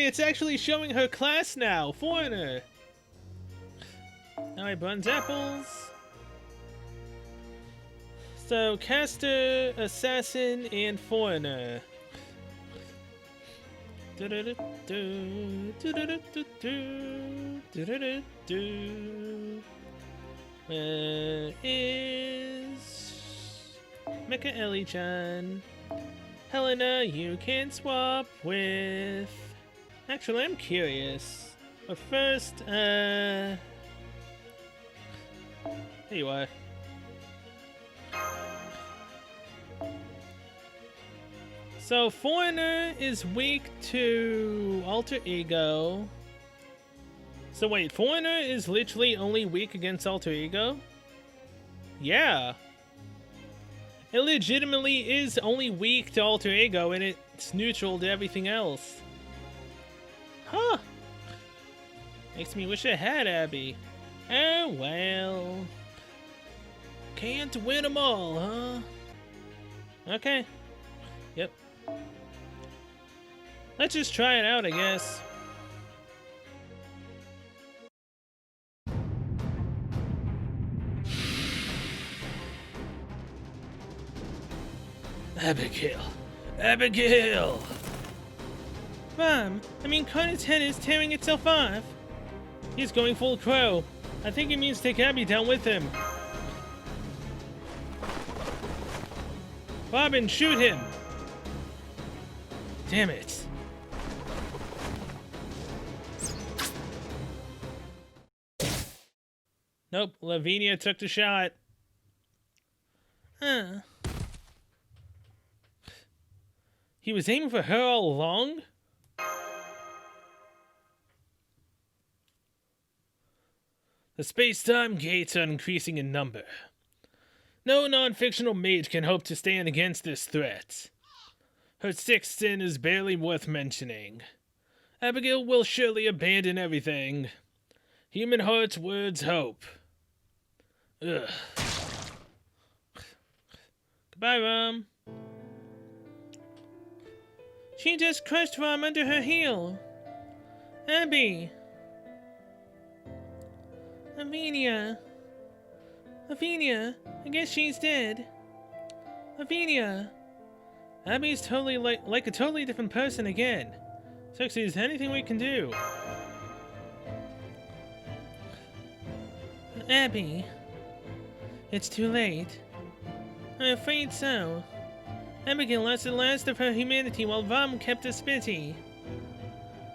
Hey, it's actually showing her class now. Foreigner. Now I buns apples. So, caster, assassin, and foreigner. Where is Mecha Ellie-chan? Helena, you can swap with... Actually, I'm curious. But first, here you are. So, Foreigner is weak to Alter Ego. So wait, Foreigner is literally only weak against Alter Ego? Yeah. It legitimately is only weak to Alter Ego, and it's neutral to everything else. Huh. Makes me wish I had Abby. Oh well. Can't win them all, huh? Okay. Yep. Let's just try it out, I guess. Abigail. Abigail! Mom, Conan's head is tearing itself off. He's going full crow. I think he means take Abby down with him. Robin, shoot him! Damn it. Nope, Lavinia took the shot. Huh. He was aiming for her all along? The space-time gates are increasing in number. No non-fictional mage can hope to stand against this threat. Her sixth sin is barely worth mentioning. Abigail will surely abandon everything. Human hearts, words, hope. Ugh. Goodbye, Rom. She just crushed Rom under her heel. Abby. Lavinia. Lavinia, I guess she's dead. Lavinia. Abby's totally like a totally different person again. Sexy, is there anything we can do? Abby. It's too late. I'm afraid so. Abigail lost the last of her humanity while Rom kept us busy.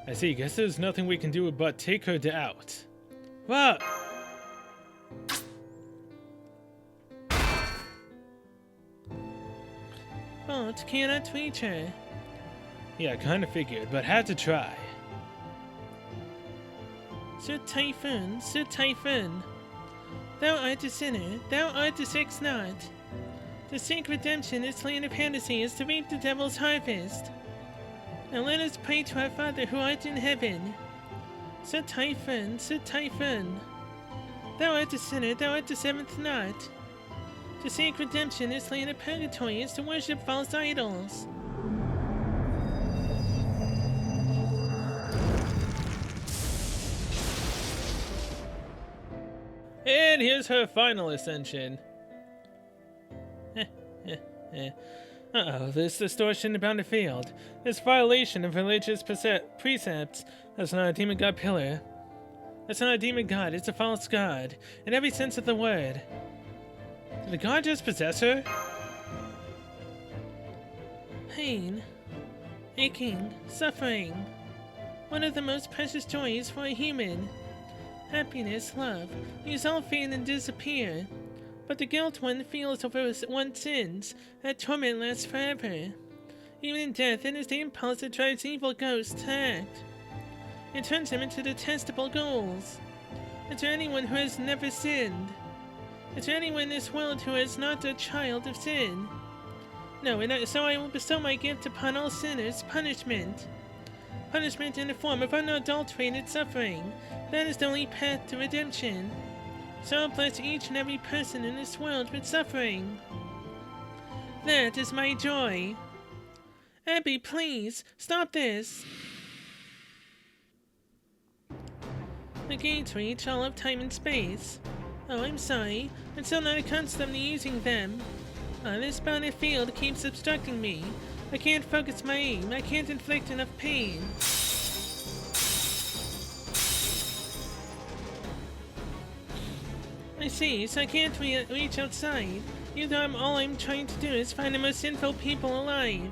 I see, guess there's nothing we can do but take her out. What? But cannot reach her. Yeah, kinda figured, but had to try. Sir Typhoon, Sir Typhoon. Thou art the sinner, thou art the sixth knot. To seek redemption, this land of fantasy is to reap the devil's harvest. Now let us pray to our Father who art in heaven. Sir Typhon, Sir Typhon. Thou art the sinner, thou art the seventh knot. To seek redemption, this land of purgatory is to worship false idols. And here's her final ascension. Uh-oh, this distortion about the field. This violation of religious precepts. That's not a demon god pillar. That's not a demon god, it's a false god. In every sense of the word. Did the god just possess her? Pain. Aching. Suffering. One of the most precious joys for a human. Happiness, love. These all fade and disappear. But the guilt one feels over one's sins, that torment lasts forever. Even in death, it is the impulse that drives evil ghosts to act. It turns them into detestable ghouls. Is there anyone who has never sinned? Is there anyone in this world who is not a child of sin? No, and so I will bestow my gift upon all sinners, punishment. Punishment in the form of unadulterated suffering. That is the only path to redemption. So I'll bless each and every person in this world with suffering. That is my joy. Abby, please, stop this. The gates reach all of time and space. Oh, I'm sorry. I'm still not accustomed to using them. This bounded field keeps obstructing me. I can't focus my aim. I can't inflict enough pain. I see, so I can't reach outside. All I'm trying to do is find the most sinful people alive.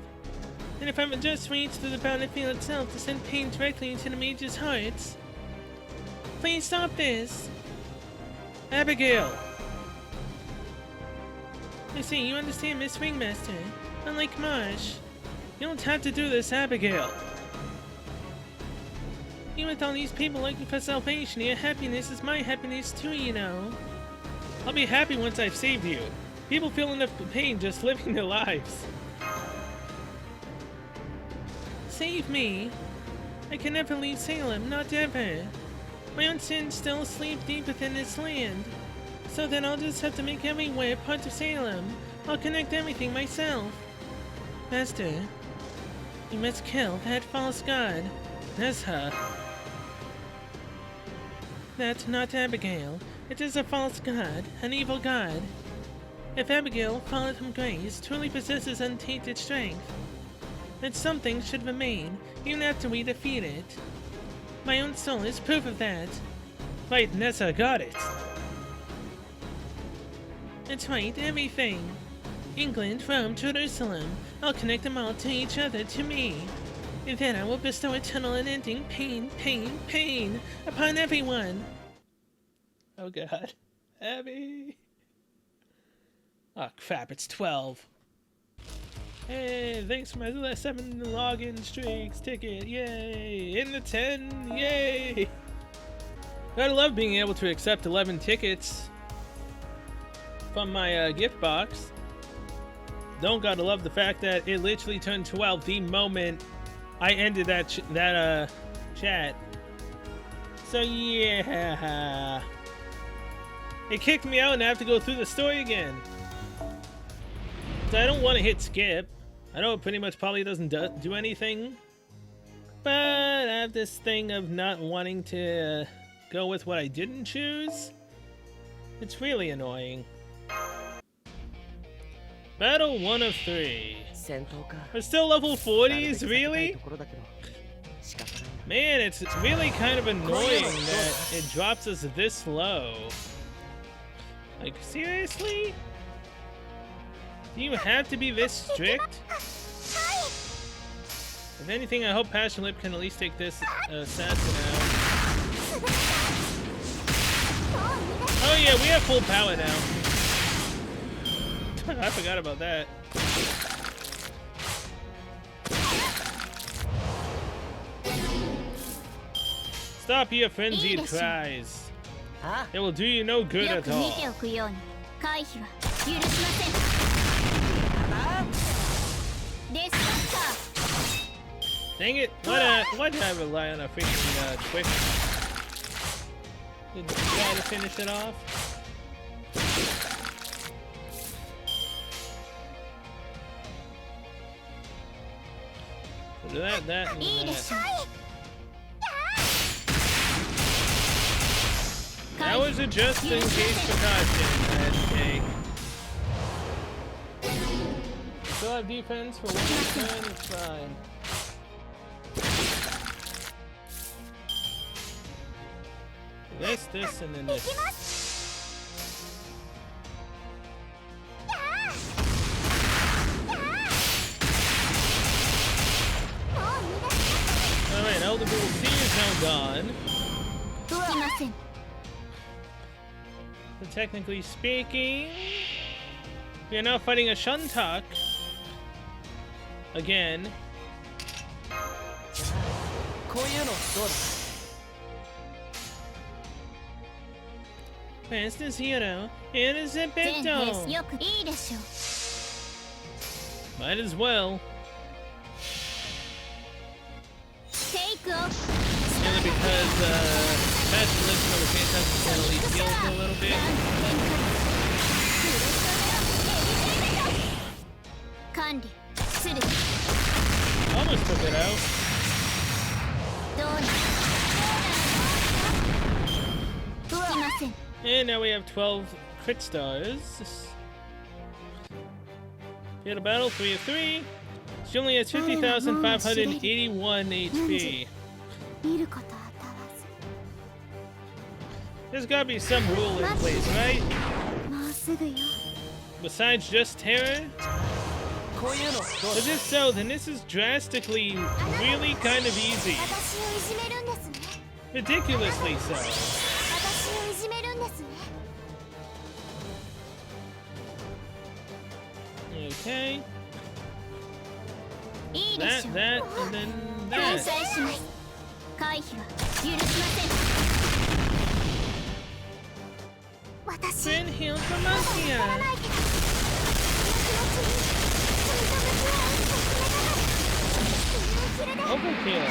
And if I would just reach through the bounded field itself to send pain directly into the mage's hearts. Please stop this! Abigail! I see, you understand, Miss Ringmaster. Unlike Marsh. You don't have to do this, Abigail. Even with all these people looking for salvation, your happiness is my happiness too, you know. I'll be happy once I've saved you. People feel enough pain just living their lives. Save me. I can never leave Salem, not ever. My own sins still sleep deep within this land. So then I'll just have to make everywhere part of Salem. I'll connect everything myself. Master, you must kill that false god, Nessa. That's not Abigail. It is a false god, an evil god. If Abigail, fallen from grace, truly possesses untainted strength, then something should remain, even after we defeat it. My own soul is proof of that. Right, Nessa got it. That's right, everything. England, Rome, Jerusalem. I'll connect them all to each other, to me. And then I will bestow eternal unending pain, pain, pain upon everyone. Oh god. Abby. Oh crap, it's 12. Hey, thanks for my 7 login streaks ticket, yay! In the 10, yay! Gotta love being able to accept 11 tickets from my gift box. Don't gotta love the fact that it literally turned 12 the moment I ended that chat. So yeah, it kicked me out and I have to go through the story again. So I don't want to hit skip. I know it pretty much probably doesn't do anything, but I have this thing of not wanting to go with what I didn't choose. It's really annoying. Battle 1 of 3. We're still level 40s, really? Man, it's really kind of annoying that it drops us this low. Like, seriously? Do you have to be this strict? If anything, I hope Passion Lip can at least take this assassin out. Oh yeah, we have full power now. I forgot about that. Stop your frenzied cries. It will do you no good at all. Dang it! Why did I rely on a freaking quick? Didn't try to finish it off. So that, and that. That was a just in case precaution I had to take. Still have defense for 1 turn, it's fine. This, and then this. Alright, Elder Bull C is now gone. So technically speaking, we are now fighting a Shuntak. Again. Fastest hero, here is a Beto. Might as well. Mainly because Passion Lip from the Fantastic can at least heal for a little bit. Almost took it out. And now we have 12 crit stars. Fatal battle, 3 of 3. She only has 50,581 HP. There's gotta be some rule in place, right? Besides just terror? Because if so, then this is drastically really kind of easy. Ridiculously so. Okay. That, and then that. Been healed from Asia. Overkill.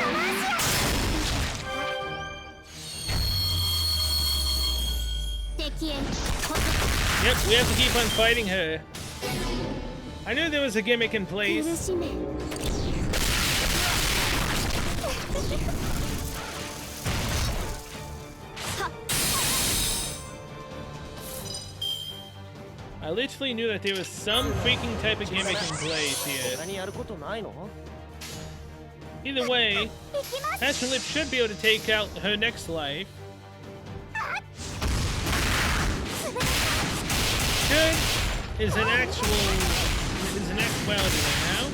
Yep, we have to keep on fighting her. I knew there was a gimmick in place. I literally knew that there was some freaking type of gimmick in place here. Either way, Passion Lip should be able to take out her next life. Should is an actuality right now.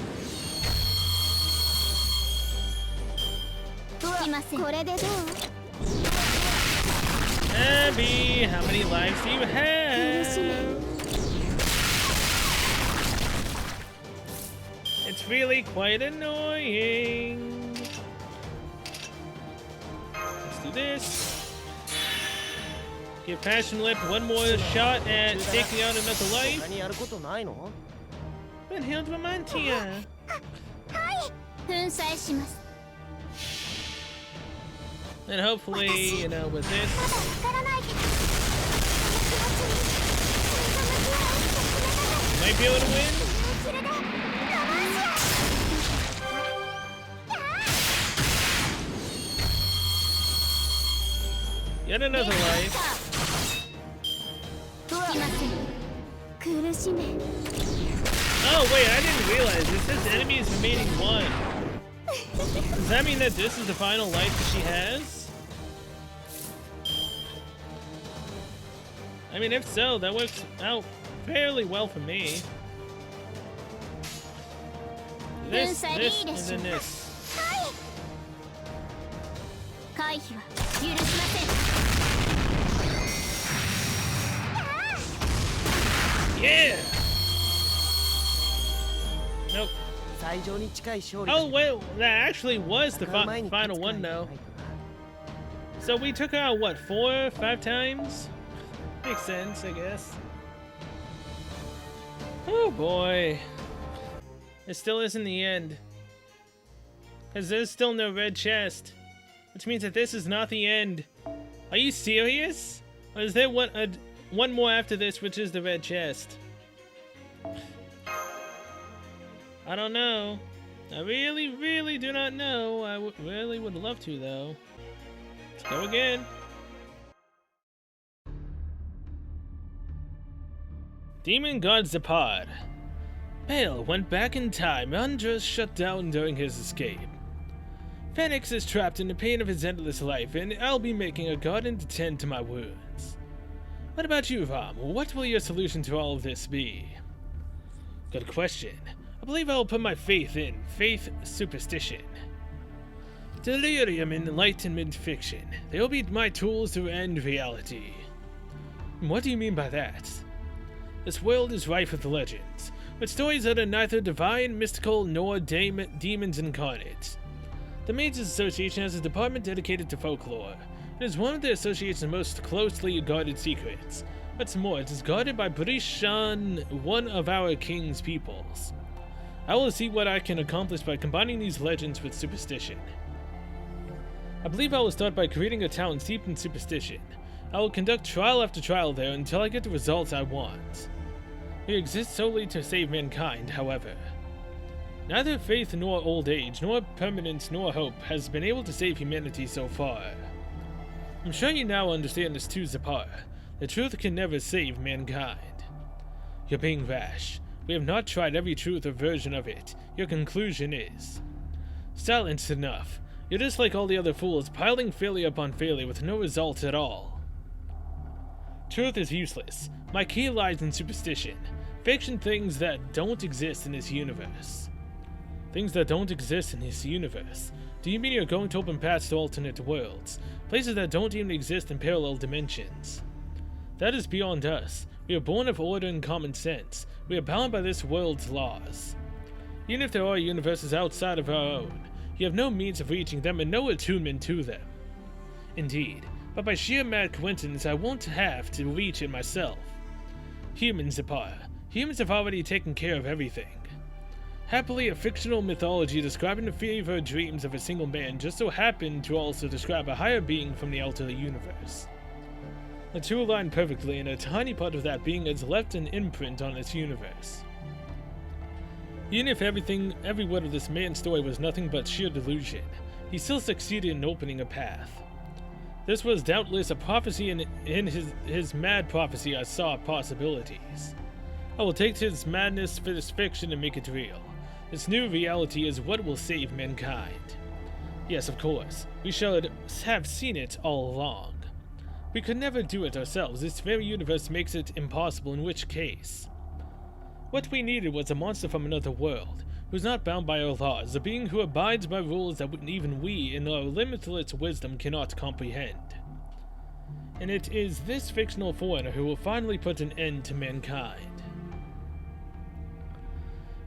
Abby, how many lives do you have? It's really quite annoying. Let's do this. Give Passion Lip one more shot at taking out another life. Been healed from Mantia. And hopefully, you know, with this. Might be able to win. Yet another life. Oh wait, I didn't realize it says enemies remaining 1. Does that mean that this is the final life that she has? I mean, if so, that works out fairly well for me. This, and then this. Yeah! Nope. Oh, wait, that actually was the final one, though. So we took her out, what, 4 or 5 times? Makes sense, I guess. Oh, boy. It still isn't the end. Because there's still no red chest. Which means that this is not the end. Are you serious? Or is there one more after this, which is the red chest? I don't know. I really, really do not know. I really would love to, though. Let's go again. Demon God's Depart. Bale went back in time. Andros shut down during his escape. Phoenix is trapped in the pain of his endless life, and I'll be making a garden to tend to my wounds. What about you, Rom? What will your solution to all of this be? Good question. I believe I'll put my faith in superstition. Delirium and enlightenment fiction. They will be my tools to end reality. What do you mean by that? This world is rife with legends, with stories that are neither divine, mystical, nor demons incarnate. The Mages Association has a department dedicated to folklore. It is one of the association's most closely guarded secrets. What's more, it is guarded by Brishan, one of our king's peoples. I will see what I can accomplish by combining these legends with superstition. I believe I will start by creating a town steeped in superstition. I will conduct trial after trial there until I get the results I want. We exist solely to save mankind, however. Neither faith nor old age, nor permanence nor hope has been able to save humanity so far. I'm sure you now understand this too, Zephyr. The truth can never save mankind. You're being rash. We have not tried every truth or version of it. Your conclusion is... Silence enough. You're just like all the other fools, piling failure upon failure with no result at all. Truth is useless. My key lies in superstition. Fiction things that don't exist in this universe. Things that don't exist in this universe. Do you mean you're going to open paths to alternate worlds? Places that don't even exist in parallel dimensions? That is beyond us. We are born of order and common sense. We are bound by this world's laws. Even if there are universes outside of our own, you have no means of reaching them and no attunement to them. Indeed, but by sheer mad coincidence I won't have to reach it myself. Humans, Zephyr. Humans have already taken care of everything. Happily, a fictional mythology describing the fever dreams of a single man just so happened to also describe a higher being from the outer universe. The two align perfectly, and a tiny part of that being has left an imprint on this universe. Even if every word of this man's story was nothing but sheer delusion, he still succeeded in opening a path. This was doubtless a prophecy, and in his mad prophecy I saw possibilities. I will take his madness for this fiction and make it real. This new reality is what will save mankind. Yes, of course, we should have seen it all along. We could never do it ourselves. This very universe makes it impossible, in which case... What we needed was a monster from another world, who's not bound by our laws, a being who abides by rules that even we, in our limitless wisdom, cannot comprehend. And it is this fictional foreigner who will finally put an end to mankind.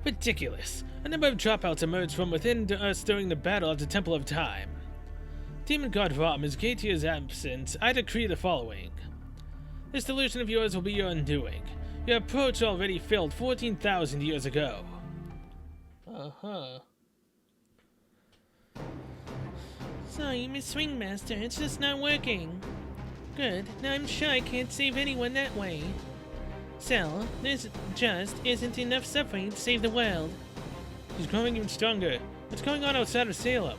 Ridiculous! A number of dropouts emerged from within us during the battle at the Temple of Time. Demon God Ram, as Gaetia's absence, I decree the following. This delusion of yours will be your undoing. Your approach already failed 14,000 years ago. Sorry, Miss Swingmaster, it's just not working. Good, now I'm sure I can't save anyone that way. Cell, there's just isn't enough suffering to save the world. She's growing even stronger. What's going on outside of Salem?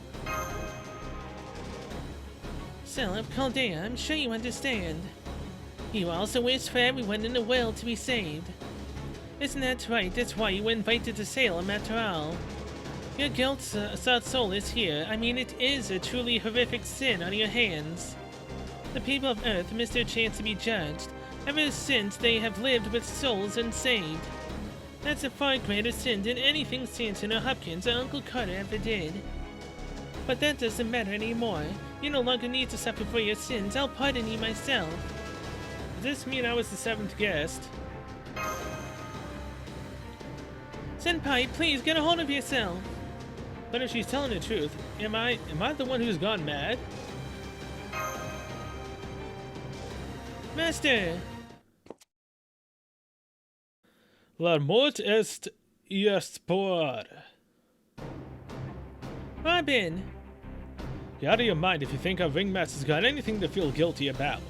Cell of Chaldea, I'm sure you understand. You also wish for everyone in the world to be saved. Isn't that right? That's why you were invited to Salem after all. Your guilt sought soul is here. I mean, it is a truly horrific sin on your hands. The people of Earth missed their chance to be judged. Ever since they have lived with souls unsaved. That's a far greater sin than anything Stanton or Hopkins or Uncle Carter ever did. But that doesn't matter anymore. You no longer need to suffer for your sins. I'll pardon you myself. Does this mean I was the seventh guest? Senpai, please get a hold of yourself. But if she's telling the truth, am I the one who's gone mad? Master! La mort est por. Robin! You're out of your mind if you think our ringmaster's got anything to feel guilty about.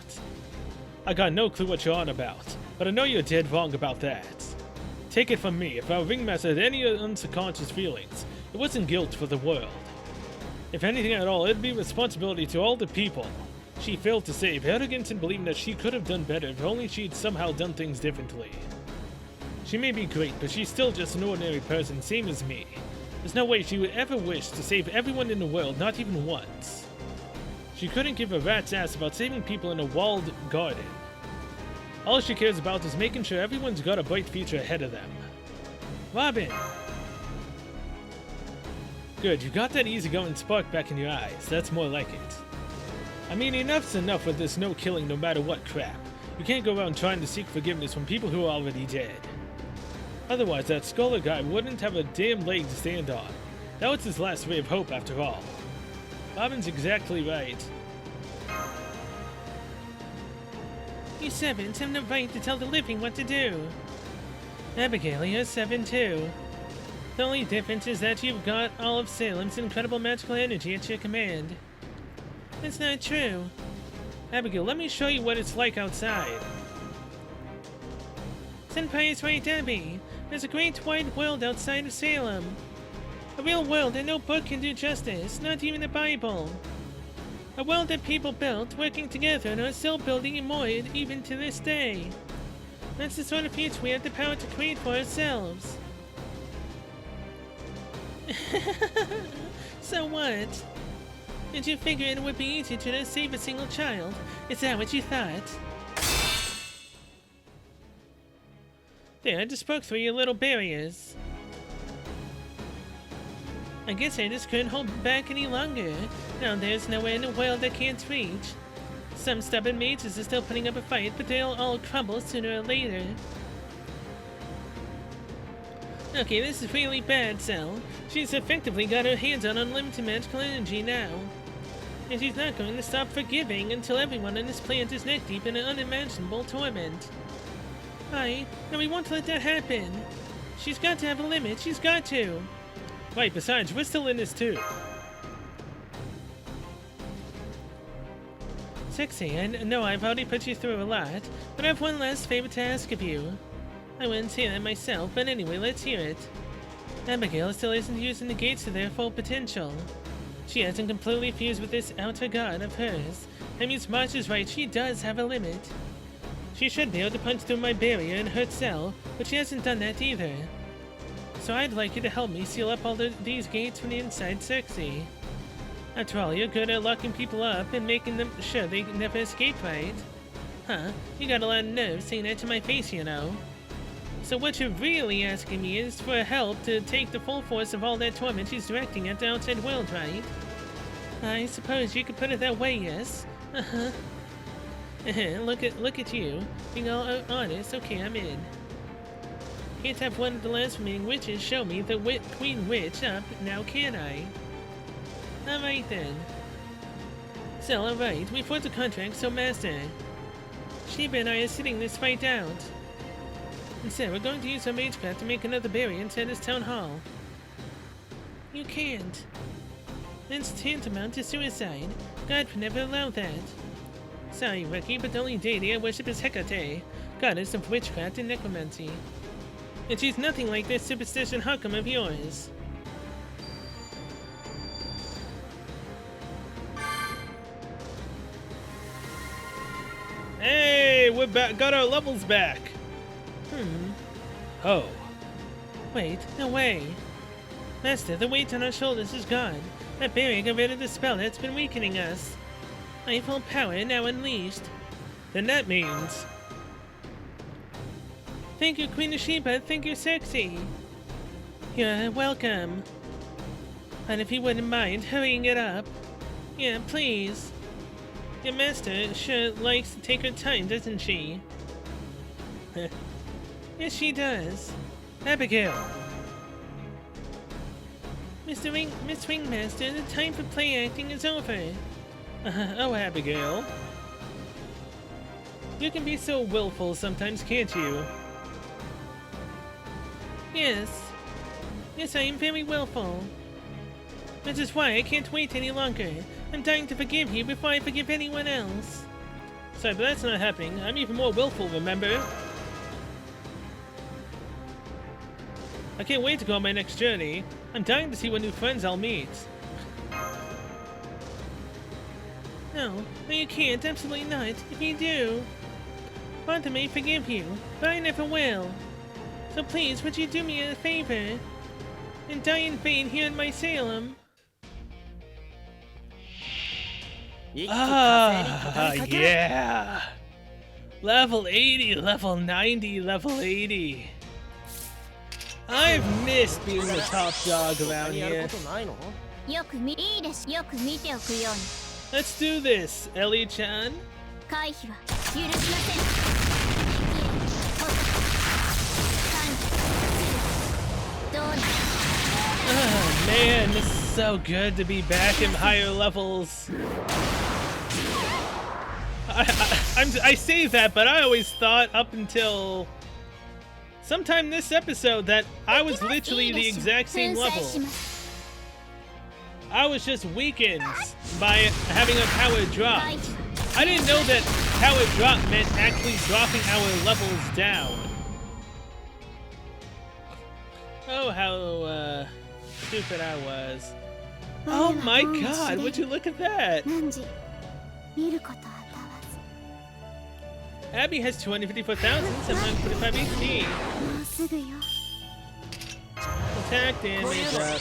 I got no clue what you're on about, but I know you're dead wrong about that. Take it from me, if our ringmaster had any unconscious feelings, it wasn't guilt for the world. If anything at all, it'd be responsibility to all the people she failed to save, arrogance in believing that she could have done better if only she'd somehow done things differently. She may be great, but she's still just an ordinary person, same as me. There's no way she would ever wish to save everyone in the world, not even once. She couldn't give a rat's ass about saving people in a walled garden. All she cares about is making sure everyone's got a bright future ahead of them. Robin! Good, you got that easygoing spark back in your eyes. That's more like it. I mean, enough's enough with this no killing no matter what crap. You can't go around trying to seek forgiveness from people who are already dead. Otherwise, that scholar guy wouldn't have a damn leg to stand on. That was his last ray of hope after all. Robin's exactly right. You sevens have no right to tell the living what to do. Abigail, you're 7 too. The only difference is that you've got all of Salem's incredible magical energy at your command. That's not true. Abigail, let me show you what it's like outside. Senpai is right, Abby. There's a great wide world outside of Salem. A real world that no book can do justice, not even the Bible. A world that people built, working together, and are still building more even to this day. That's the sort of future we have the power to create for ourselves. So what? Did you figure it would be easy to just save a single child? Is that what you thought? There, I just broke through your little barriers. I guess I just couldn't hold back any longer. Now there's nowhere in the world I can't reach. Some stubborn mages are still putting up a fight, but they'll all crumble sooner or later. Okay, this is really bad, Cell. She's effectively got her hands on unlimited magical energy now. And she's not going to stop forgiving until everyone on this planet is neck deep in an unimaginable torment. Aye, and we won't let that happen. She's got to have a limit, she's got to. Right, besides, we're still in this too. Sexy, I know I've already put you through a lot, but I have one last favor to ask of you. I wouldn't say that myself, but anyway, let's hear it. Abigail still isn't using the gates to their full potential. She hasn't completely fused with this outer god of hers. I mean, Marsh is right, she does have a limit. She should be able to punch through my barrier and hurt Cell, but she hasn't done that either. So I'd like you to help me seal up all these gates from the inside, Sexy. After all, you're good at locking people up and making them sure they never escape, right? Huh, you got a lot of nerve saying that to my face, you know. So what you're really asking me is for help to take the full force of all that torment she's directing at the outside world, right? I suppose you could put it that way, yes. Uh-huh. Look at you, being all honest. Okay, I'm in. Can't have one of the last remaining witches show me the Queen Witch up, now can I? Alright then. So, alright, we forged a contract, so Master. Sheba and I are sitting this fight out. Instead, we're going to use our magecraft to make another barrier inside this town hall. You can't. That's tantamount to suicide. God would never allow that. Sorry, Rookie, but the only deity I worship is Hecate, goddess of witchcraft and necromancy. And she's nothing like this superstition huckum of yours. Hey, we're back. Got our levels back. Oh. Wait, no way. Master, the weight on our shoulders is gone. That barrier got rid of the spell that's been weakening us. My full power now unleashed. Then that means... Thank you, Queen of Sheba. Thank you, Sexy. You're welcome. And if you wouldn't mind hurrying it up. Yeah, please. Your master sure likes to take her time, doesn't she? Yes, she does. Abigail. Miss Ringmaster, the time for play acting is over. Oh, Abigail. You can be so willful sometimes, can't you? Yes. Yes, I am very willful. Which is why I can't wait any longer. I'm dying to forgive you before I forgive anyone else. Sorry, but that's not happening. I'm even more willful, remember? I can't wait to go on my next journey. I'm dying to see what new friends I'll meet. No, you can't. Absolutely not. If you do, Martha may forgive you, but I never will. So please, would you do me a favor? And die in vain here in my Salem? Ah, yeah! Level 80, level 90, level 80. I've missed being the top dog around here. Let's do this, Ellie-chan. Oh man, this is so good to be back in higher levels. I say that, but I always thought up until sometime this episode that I was literally the exact same level. I was just weakened by having a power drop. I didn't know that power drop meant actually dropping our levels down. Oh, how stupid I was. Oh my god, would you look at that? 見ることはたわ Abby has 254,745 HP. ずもうすぐよ Attack damage up.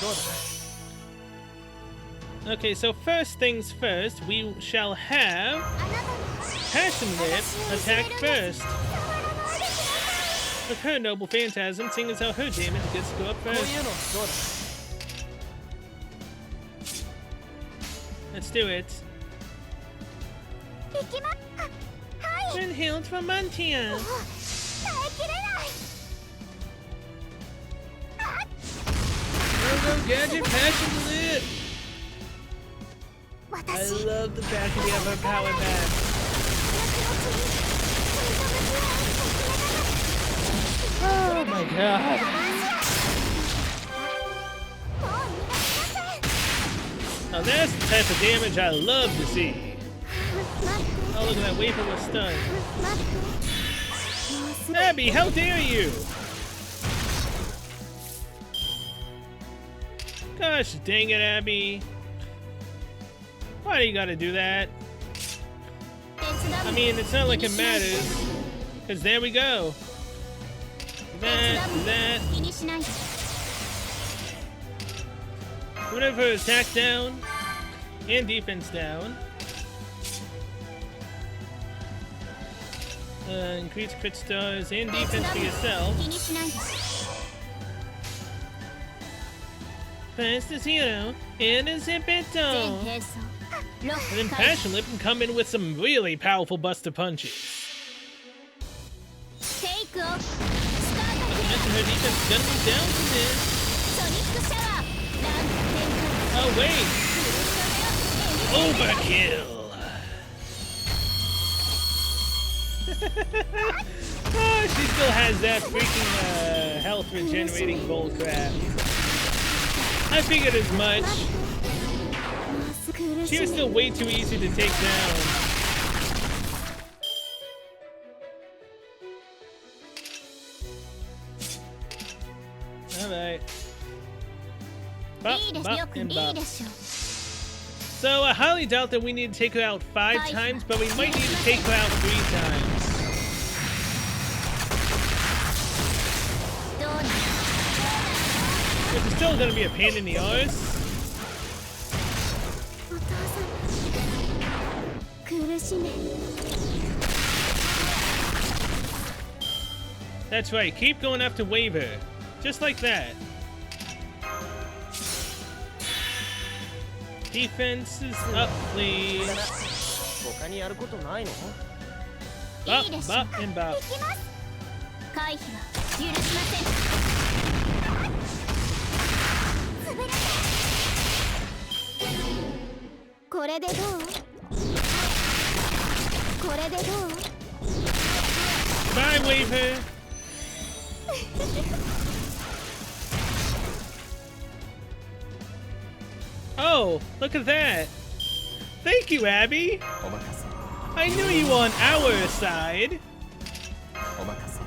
Okay, so first things first, we shall have Passion Lip attack first. With her Noble Phantasm, seeing as how her damage gets to go up first. Let's do it. 行きまはい Been healed from Mantia. 耐えきれない Go Gadget Passion Lip. I 私 love the fact that we have her power back. Oh my god. Now that's the type of damage I love to see. Oh, look at that wafer was stunned. 待ってもうすぐ Abby, how dare you! Gosh dang it, Abby. Why do you gotta do that? 手伝 I う mean, it's not like it matters. Because there we go. That, 気にしないで whatever, attack down and defense down. Increase crit stars and defense to yourself. 気にしないで Fast as Hero and a 全 Zippito. 並走ロ And then ック開 Passion Lip can come in with some really powerful buster punches. テイクオフスタート Not to mention her defense is gonna be down from this. ソニックシャワーラン展開 Oh wait, フルス overkill. Oh, she still has that freaking health regenerating bullcrap. I figured as much. もうすぐ苦 She し was み still way too easy to take down. Alright. いいですよくいいでしょう So I highly doubt that we need to take her out 5 times, but we might need to take her out 3 times. どうなる Which is still gonna be a pain in the arse. お父さん苦しめ That's right, keep going after Waver. Just like that. Defense is up, please. 他にやることないの Bop, いいでしょう bop, and bop. 行きます回避は許しません滑らせこれでどうこれでどう Bye, Waver. Oh, look at that. Thank you, Abby. お任せ I knew you were on our side. お任せ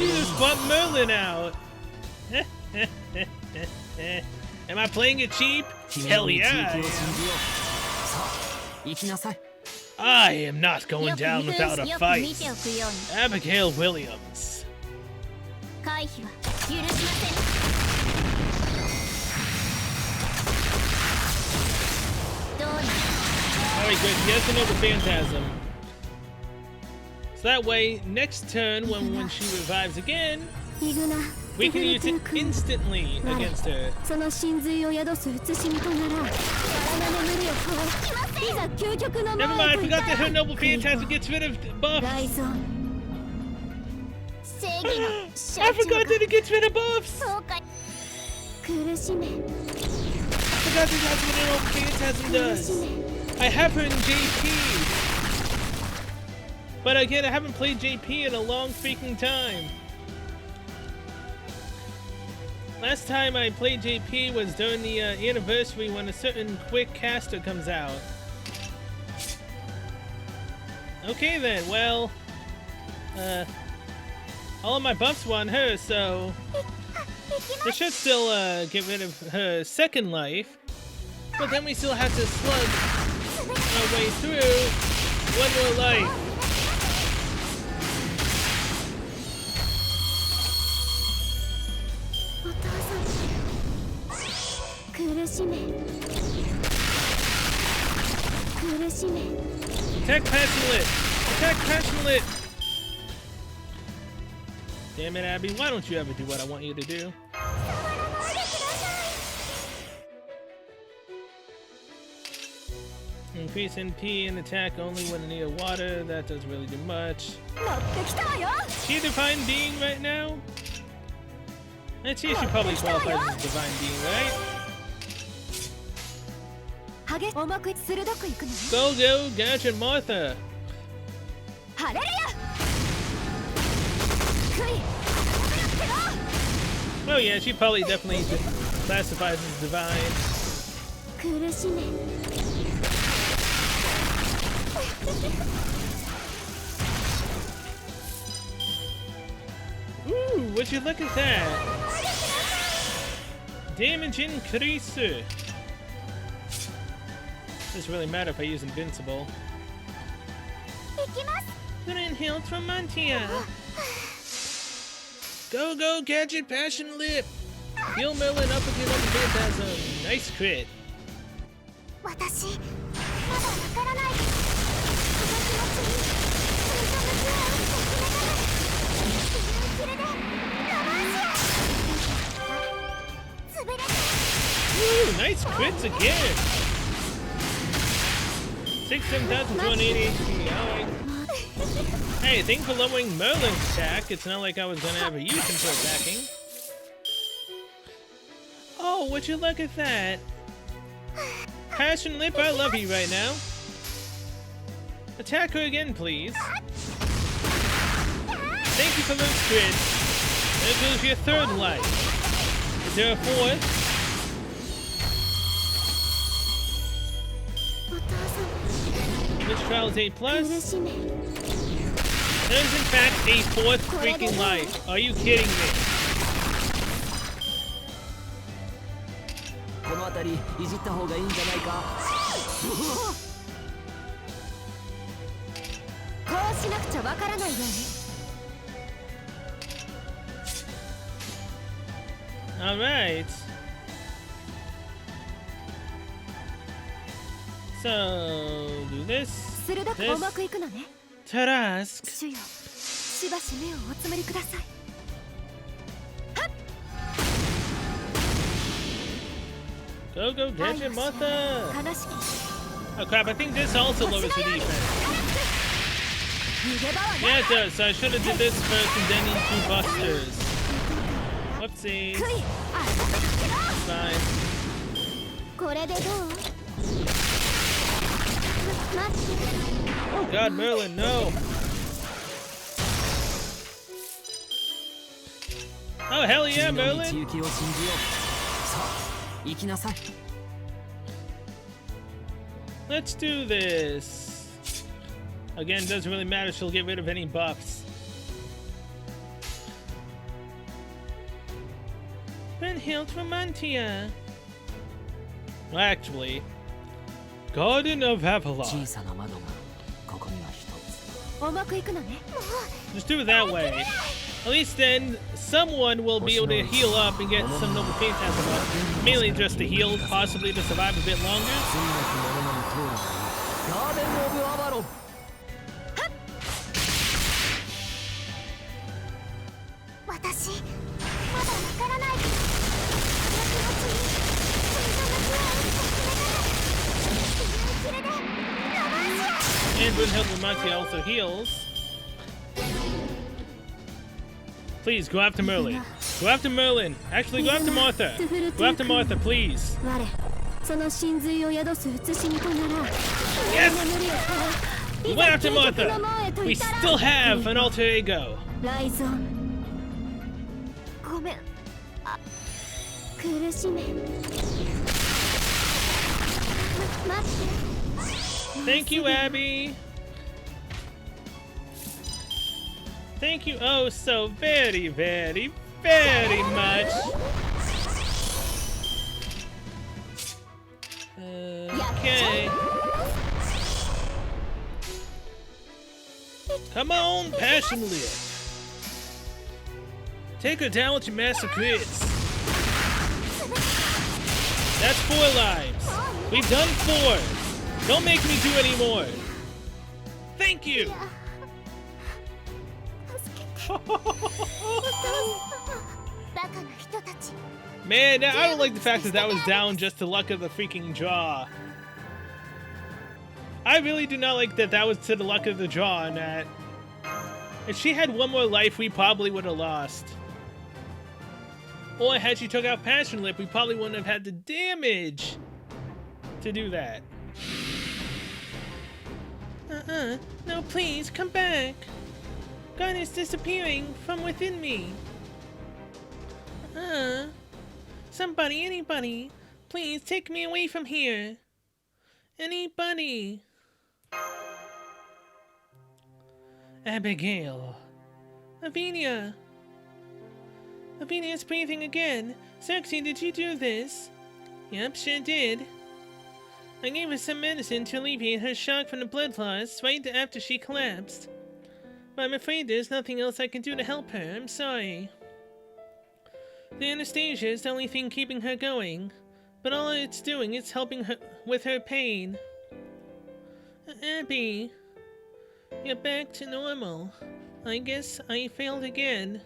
You just bought Merlin out. Am I playing it cheap? Hell 君の yeah. 導きを信じようさあ行きなさい I am not よ going く down 見 without a よく fight. 見ておくように Abigail Williams. 回避は許しませんどうなる Alright, good. He has to know the Phantasm. So that way, next turn, when she revives again, イグナ we can use it 君 instantly against her. その真髄を宿す写しみとなら体の無理を超えいざ究極の Never 前 mind, I へと forgot that her 至 Noble Phantasm gets rid of buffs. ライゾン正義の I forgot that it gets rid of buffs. そうか苦しめ I forgot that that's what her Noble Phantasm 苦し does. め I have her in JP. But again, I haven't played JP in a long freaking time. Last time I played JP was during the anniversary when a certain quick caster comes out. Okay then, well, all of my buffs were on her, so this should still get rid of her second life. But then we still have to slug our way through. One more life. Attack passionate! Attack passionate! Damn it, Abby, why don't you ever do what I want you to do? Increase NP and attack only when near water. That doesn't really do much. Is she a divine being right now? I'd say she probably qualifies as a divine being, right? Go, go, Gadget Martha! Oh yeah, she probably definitely classifies as divine. Ooh, would you look at that? Damage increase. Doesn't really matter if I use invincible. Good healed from Mantia. Go, go, Gadget Passion Lip! Heal Merlin up with your level phantasm. Nice crit. Woo, nice crits again. 7,280 HP. Alright. Hey, thanks for lowering Merlin's attack. It's not like I was gonna ever use him for attacking. Oh, would you look at that? Passion Lip, I love you right now. Attack her again, please. Thank you for those crits. There goes your third life. Is there a fourth? Which trials 8 plus? There's in fact a fourth freaking life. Are you kidding me? Alright. So, do this. Tarask. Go, go, Gadget Martha! Oh crap, I think this also lowers the defense. Yeah, it does, so I should have did this first and then these two busters. Whoopsies. It's fine. Oh god, Merlin, no! Oh hell yeah, Merlin! Let's do this. Again, doesn't really matter, she'll get rid of any buffs. Been healed from Mantia. Well, actually, Garden of Avalon. Just do it that way. At least then, someone will be able to heal up and get some Noble Phantasm up. Mainly just to heal, possibly to survive a bit longer. And when Hildemonte also heals. Please, go after Merlin. Go after Merlin. Actually, go after Martha. Go after Martha, please. Yes! We went after Martha. We still have an alter ego. Thank you, Abby. Thank you oh so very, very, very much. Okay. Come on, Passion Lip. Take her down with your master crits. That's 4 lives. We've done 4. Don't make me do any more. Thank you. バカな人たち。 Man, I don't like the fact that that was down just to luck of the freaking draw. I really do not like that that was to the luck of the draw on that. If she had 1 more life, we probably would have lost. Or had she took out Passion Lip, we probably wouldn't have had the damage to do that. No, please, come back. God is disappearing from within me. Somebody, anybody, please take me away from here. Anybody. Abigail. Lavinia. Lavinia's breathing again. Xerxes, did you do this? Yep, sure did. I gave her some medicine to alleviate her shock from the blood loss right after she collapsed. But I'm afraid there's nothing else I can do to help her. I'm sorry. The anesthesia is the only thing keeping her going, but all it's doing is helping her with her pain. Abby, you're back to normal. I guess I failed again.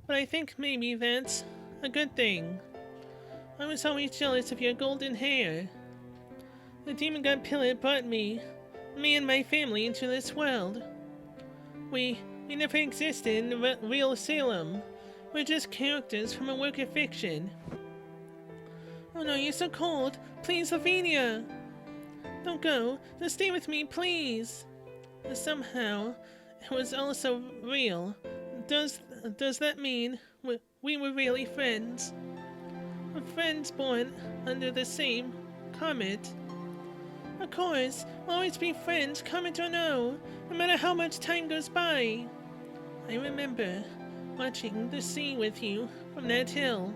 But I think maybe that's a good thing. I was always jealous of your golden hair. The demon god Pillar brought me and my family into this world. We never existed in the real Salem. We're just characters from a work of fiction. Oh no, you're so cold. Please, Lavinia. Don't go. Just stay with me, please. Somehow, it was also real. Does that mean we were really friends? We're friends born under the same comet. Of course, we'll always be friends, comet or no matter how much time goes by. I remember watching the sea with you from that hill.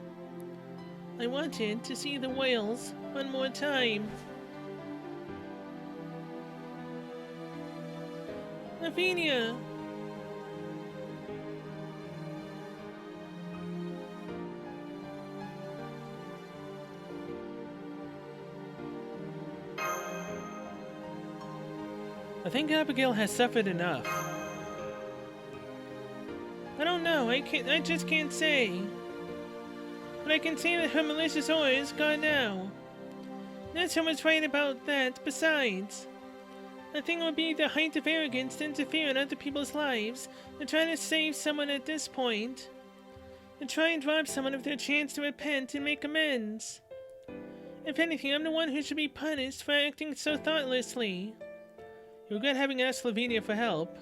I wanted to see the whales one more time. Lavinia! I think Abigail has suffered enough. I don't know, I just can't say. But I can say that her malicious aura is gone now. Not so much right about that, besides. I think it would be the height of arrogance to interfere in other people's lives, and try to save someone at this point. And try and rob someone of their chance to repent and make amends. If anything, I'm the one who should be punished for acting so thoughtlessly. You regret having asked Lavinia for help.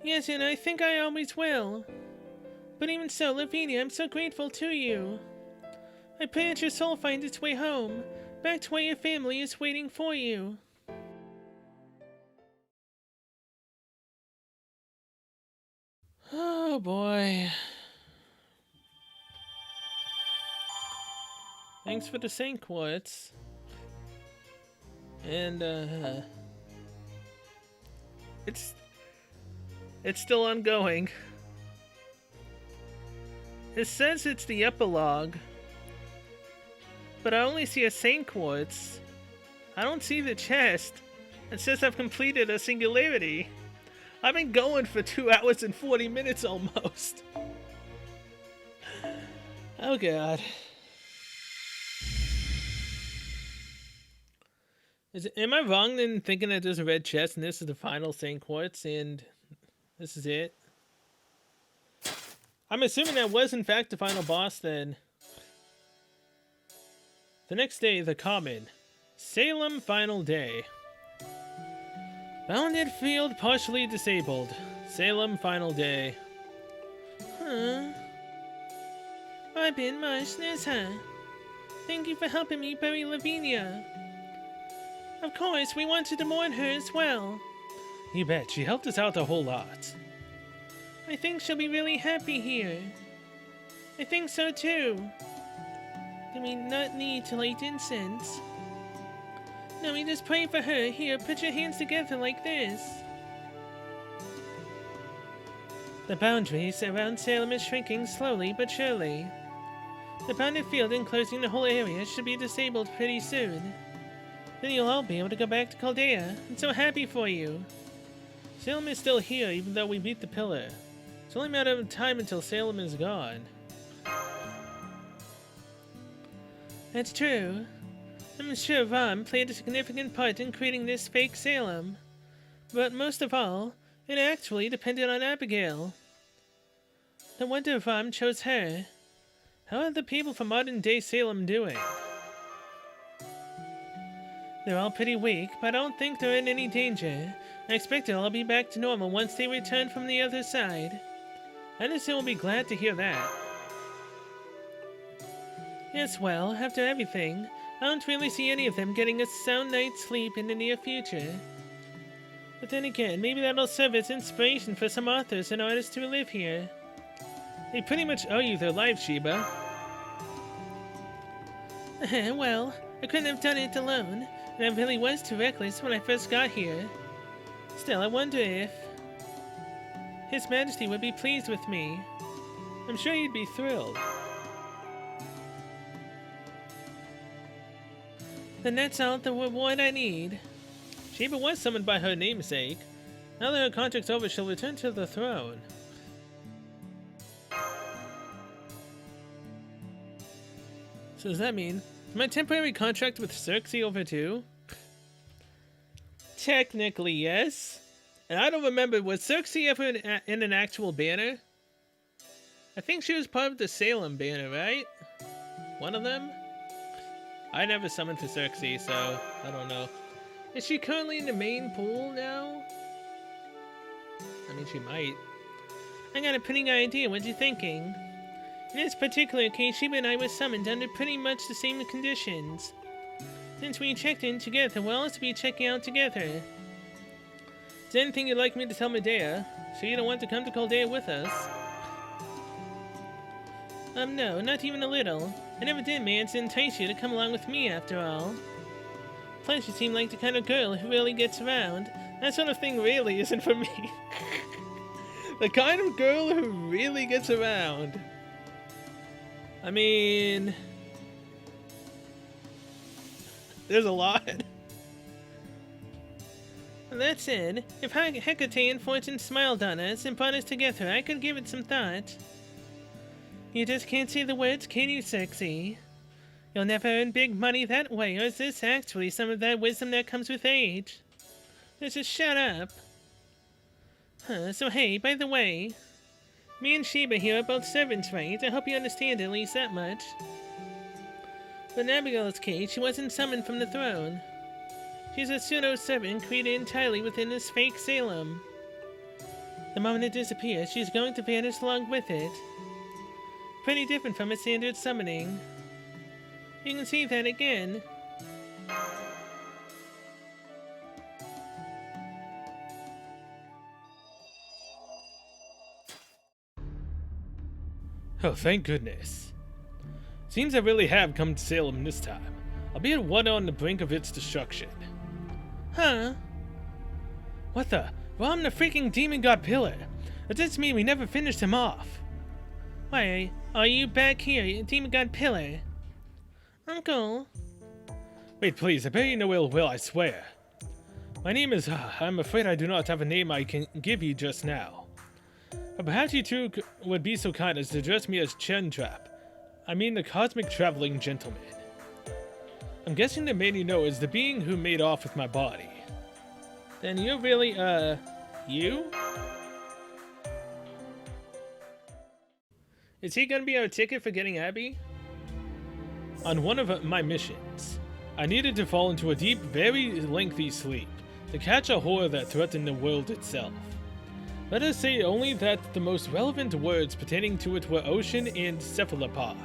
Yes, and I think I always will. But even so, Lavinia, I'm so grateful to you. I pray that your soul finds its way home, back to where your family is waiting for you. Oh boy. Thanks for the Saint Quartz. And it's still ongoing. It says it's the epilogue, but I only see a Saint Quartz. I don't see the chest. It says I've completed a singularity. I've been going for 2 hours and 40 minutes almost. Oh god. Am I wrong in thinking that there's a red chest and this is the final Saint Quartz and this is it? I'm assuming that was in fact the final boss then. The next day, the Common. Salem final day. Bounded field partially disabled. Salem final day. Huh. I've been much huh? Thank you for helping me bury Lavinia. Of course, we wanted to mourn her as well. You bet, she helped us out a whole lot. I think she'll be really happy here. I think so too. Do we not need to light incense? Now we just pray for her. Here, put your hands together like this. The boundaries around Salem is shrinking slowly but surely. The bounded field enclosing the whole area should be disabled pretty soon. Then you'll all be able to go back to Chaldea. I'm so happy for you. Salem is still here even though we beat the pillar. It's only a matter of time until Salem is gone. That's true. I'm sure Rom played a significant part in creating this fake Salem. But most of all, it actually depended on Abigail. No wonder Rom chose her. How are the people from modern-day Salem doing? They're all pretty weak, but I don't think they're in any danger. I expect they'll all be back to normal once they return from the other side. Anderson will be glad to hear that. Yes, well, after everything, I don't really see any of them getting a sound night's sleep in the near future. But then again, maybe that'll serve as inspiration for some authors and artists who live here. They pretty much owe you their lives, Sheba. Well, I couldn't have done it alone, and I really was too reckless when I first got here. Still, I wonder if His Majesty would be pleased with me. I'm sure he'd be thrilled. Then that's all the reward I need. Sheba was summoned by her namesake. Now that her contract's over, she'll return to the throne. So does that mean, is my temporary contract with Circe over too? Technically, yes. And I don't remember, was Circe ever in an actual banner? I think she was part of the Salem banner, right? One of them? I never summoned to Circe, so I don't know. Is she currently in the main pool now? I mean, she might. I got a pretty good idea. What you thinking? In this particular case, Sheba and I were summoned under pretty much the same conditions. Since we checked in together, we'll also be checking out together. Is there anything you'd like me to tell Medea? So you don't want to come to Chaldea with us? No, not even a little. I never did manage to entice you to come along with me, after all. Plus, you seem like the kind of girl who really gets around. That sort of thing really isn't for me. The kind of girl who really gets around. I mean, there's a lot. That said, if Hecate and Fortune smiled on us and brought us together, I could give it some thought. You just can't say the words, can you, Sexy? You'll never earn big money that way, or is this actually some of that wisdom that comes with age? Just shut up. So hey, by the way, me and Sheba here are both servants, right? I hope you understand at least that much. But in Abigail's case, she wasn't summoned from the throne. She's a pseudo-servant created entirely within this fake Salem. The moment it disappears, she's going to vanish along with it. Pretty different from a standard summoning. You can see that again. Oh, thank goodness. Seems I really have come to Salem this time, albeit one on the brink of its destruction. Huh? What the? Rom the freaking demon god pillar! Does this mean we never finished him off? Why, are you back here, demon god pillar? Uncle? Wait, please, I bet you no ill will, I swear. My name is, I'm afraid I do not have a name I can give you just now. But perhaps you two would be so kind as to address me as Chentrap. I mean the Cosmic Traveling Gentleman. I'm guessing the man you know is the being who made off with my body. Then you're really, you? Is he gonna be our ticket for getting Abby? On one of my missions, I needed to fall into a deep, very lengthy sleep to catch a horror that threatened the world itself. Let us say only that the most relevant words pertaining to it were ocean and cephalopod.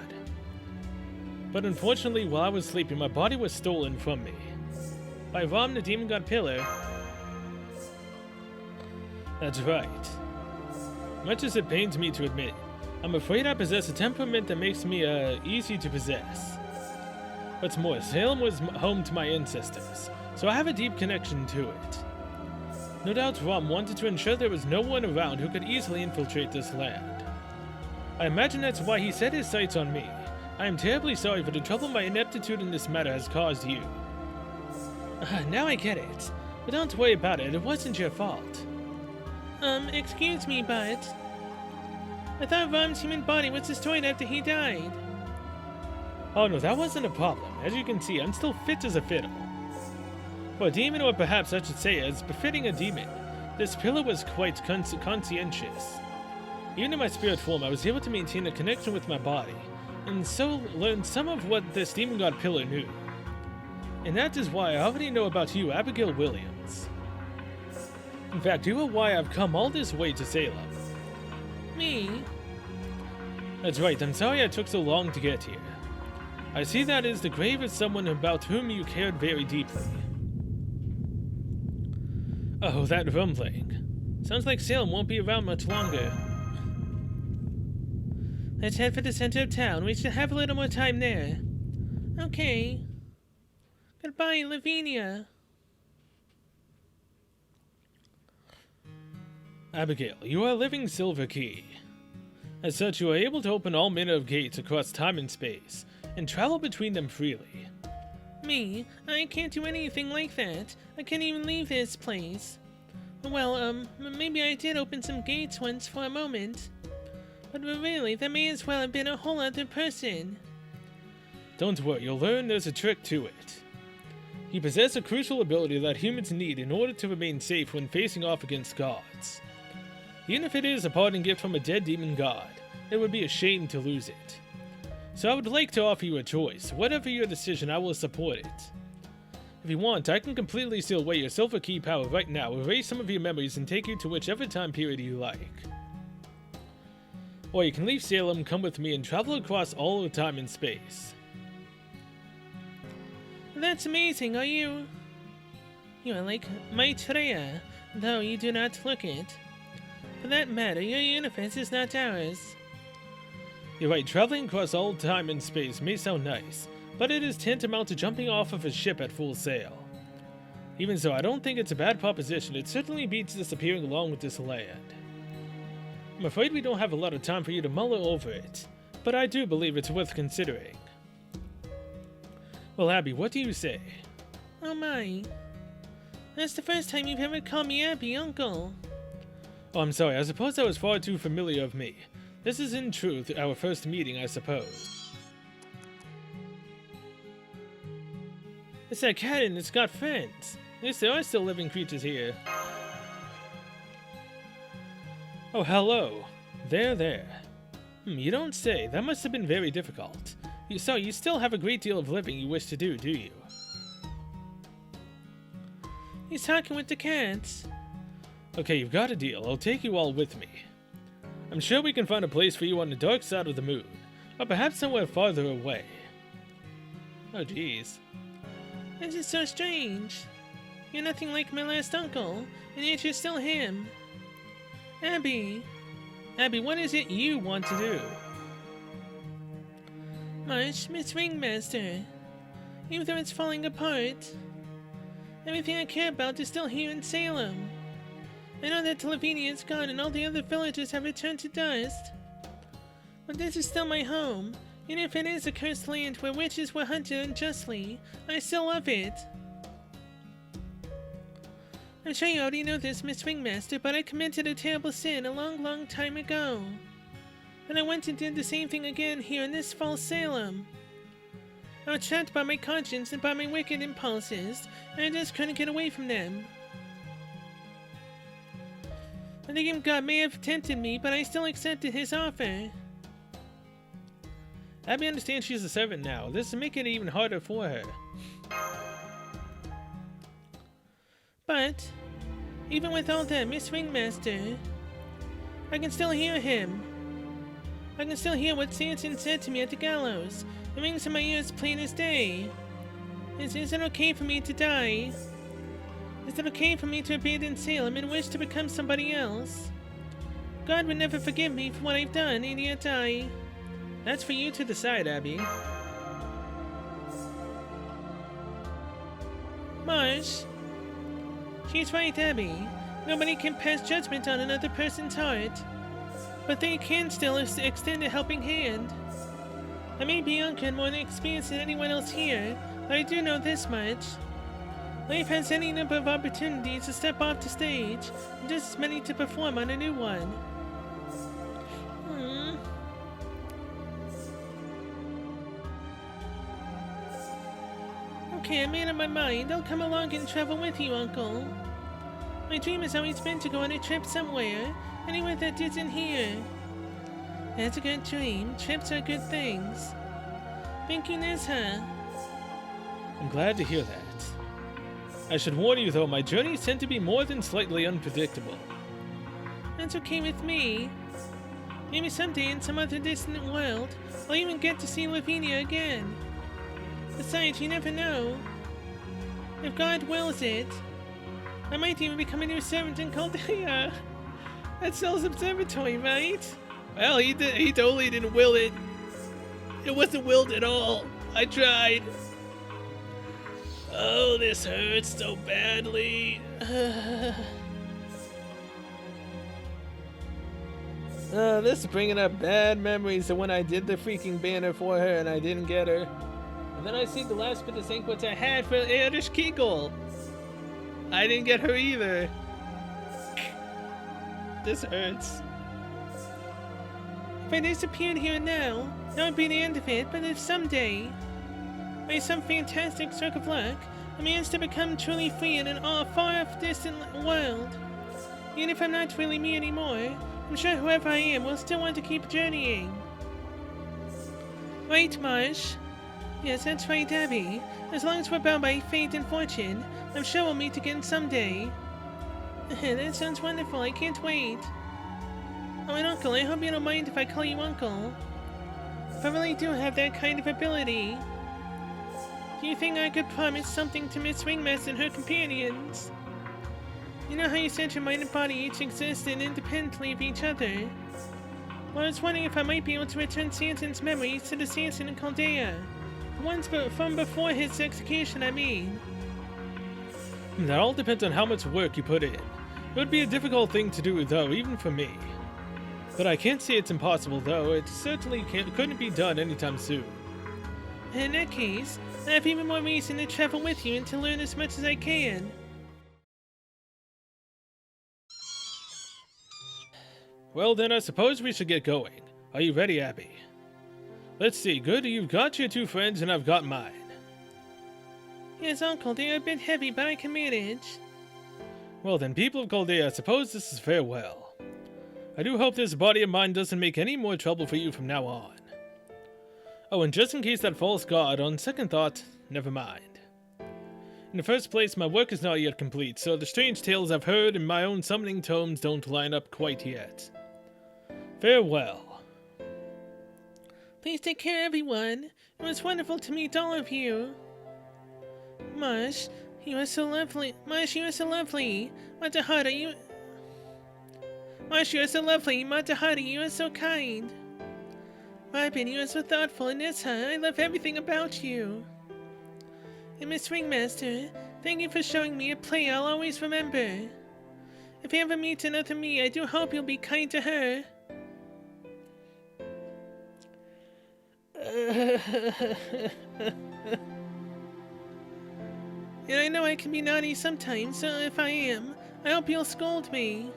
But unfortunately, while I was sleeping, my body was stolen from me. By Rom the Demon God Pillar. That's right. Much as it pains me to admit, I'm afraid I possess a temperament that makes me, easy to possess. What's more, Salem was home to my ancestors, so I have a deep connection to it. No doubt Rom wanted to ensure there was no one around who could easily infiltrate this land. I imagine that's why he set his sights on me. I am terribly sorry for the trouble my ineptitude in this matter has caused you. Now I get it. But don't worry about it, it wasn't your fault. Excuse me, but... I thought Rom's human body was destroyed after he died. Oh no, that wasn't a problem. As you can see, I'm still fit as a fiddle. For a demon, or perhaps I should say as befitting a demon, this pillar was quite conscientious. Even in my spirit form, I was able to maintain a connection with my body, and so learned some of what this demon god pillar knew. And that is why I already know about you, Abigail Williams. In fact, you are why I've come all this way to Salem. Me? That's right, I'm sorry I took so long to get here. I see that is the grave of someone about whom you cared very deeply. Oh, that rumbling. Sounds like Salem won't be around much longer. Let's head for the center of town. We should have a little more time there. Okay. Goodbye, Lavinia. Abigail, you are a living silver key. As such, you are able to open all manner of gates across time and space, and travel between them freely. Me? I can't do anything like that. I can't even leave this place. Well, maybe I did open some gates once for a moment. But really, that may as well have been a whole other person. Don't worry, you'll learn there's a trick to it. You possess a crucial ability that humans need in order to remain safe when facing off against gods. Even if it is a parting gift from a dead demon god, it would be a shame to lose it. So I would like to offer you a choice. Whatever your decision, I will support it. If you want, I can completely steal away your silver key power right now, erase some of your memories, and take you to whichever time period you like. Or you can leave Salem, come with me, and travel across all of time and space. That's amazing, are you? You are like Maitreya, though you do not look it. For that matter, your universe is not ours. You're right, traveling across all time and space may sound nice, but it is tantamount to jumping off of a ship at full sail. Even so, I don't think it's a bad proposition. It certainly beats disappearing along with this land. I'm afraid we don't have a lot of time for you to mull over it, but I do believe it's worth considering. Well, Abby, what do you say? Oh my. That's the first time you've ever called me Abby, Uncle. Oh, I'm sorry. I suppose that was far too familiar of me. This is in truth our first meeting, I suppose. It's that cat and it's got friends. At least there are still living creatures here. Oh, hello. There. You don't say. That must have been very difficult. So, you still have a great deal of living you wish to do you? He's talking with the cats. Okay, you've got a deal. I'll take you all with me. I'm sure we can find a place for you on the dark side of the moon, or perhaps somewhere farther away. Oh, jeez. This is so strange. You're nothing like my last uncle, and yet you're still him. Abby, what is it you want to do? Marsh, Miss Ringmaster. Even though it's falling apart, everything I care about is still here in Salem. I know that Lavinia is gone and all the other villagers have returned to dust. But this is still my home. Even if it is a cursed land where witches were hunted unjustly, I still love it. I'm sure you already know this, Miss Ringmaster, but I committed a terrible sin a long time ago. And I went and did the same thing again here in this false Salem. I was trapped by my conscience and by my wicked impulses, and I just couldn't get away from them. I think God may have tempted me, but I still accepted his offer. Abby understands she's a servant now. This will make it even harder for her. But, even with all that, Miss Ringmaster, I can still hear him. I can still hear what Samson said to me at the gallows. It rings in my ears plain as day. Is it okay for me to die? Is it okay for me to abandon Salem and wish to become somebody else? God would never forgive me for what I've done, and yet That's for you to decide, Abby. Marsh. She's right, Abby. Nobody can pass judgment on another person's heart. But they can still extend a helping hand. I may be younger and more inexperienced than anyone else here, but I do know this much. Life has any number of opportunities to step off the stage, and just as many to perform on a new one. Okay, I made up my mind. I'll come along and travel with you, Uncle. My dream has always been to go on a trip somewhere, anywhere that isn't here. That's a good dream. Trips are good things. Thank you, Nizha. I'm glad to hear that. I should warn you though, my journeys tend to be more than slightly unpredictable. That's okay with me. Maybe someday in some other distant world, I'll even get to see Lavinia again. Besides, you never know. If God wills it, I might even become a new servant in Chaldea. That's Cell's observatory, right? Well, he totally didn't will it. It wasn't willed at all. I tried. Oh, this hurts so badly. This is bringing up bad memories of when I did the freaking banner for her and I didn't get her. And then I see the last bit of ink which I had for Erdish Kegel. I didn't get her either. This hurts. If I disappeared here now, that would be the end of it, but if someday, by some fantastic stroke of luck, I manage to become truly free in an far-off distant world, even if I'm not really me anymore, I'm sure whoever I am will still want to keep journeying. Right, Marsh? Yes, that's right, Abby. As long as we're bound by fate and fortune, I'm sure we'll meet again someday. That sounds wonderful, I can't wait. Oh, and Uncle, I hope you don't mind if I call you Uncle. If I really do have that kind of ability, do you think I could promise something to Miss Ringmaster and her companions? You know how you said your mind and body each existed independently of each other? Well, I was wondering if I might be able to return Samson's memories to the Samson in Chaldea. The ones from before his execution, I mean. That all depends on how much work you put in. It would be a difficult thing to do, though, even for me. But I can't say it's impossible, though. It certainly couldn't be done anytime soon. In that case, I have even more reason to travel with you and to learn as much as I can. Well then, I suppose we should get going. Are you ready, Abby? Let's see, good, you've got your two friends and I've got mine. Yes, Uncle, they are a bit heavy, but I can manage. Well then, people of Chaldea, I suppose this is farewell. I do hope this body of mine doesn't make any more trouble for you from now on. Oh, and just in case that false god, on second thought, never mind. In the first place, my work is not yet complete, so the strange tales I've heard in my own summoning tomes don't line up quite yet. Farewell. Please take care, everyone. It was wonderful to meet all of you. Marsh, you are so lovely. Marsh, you are so lovely. Matahara, you... Marsh, you are so lovely. Matahari, you are so kind. Robin, you are so thoughtful. And Nizha, I love everything about you. And Miss Ringmaster, thank you for showing me a play I'll always remember. If you ever meet another me, I do hope you'll be kind to her. And I know I can be naughty sometimes, so if I am, I hope you'll scold me.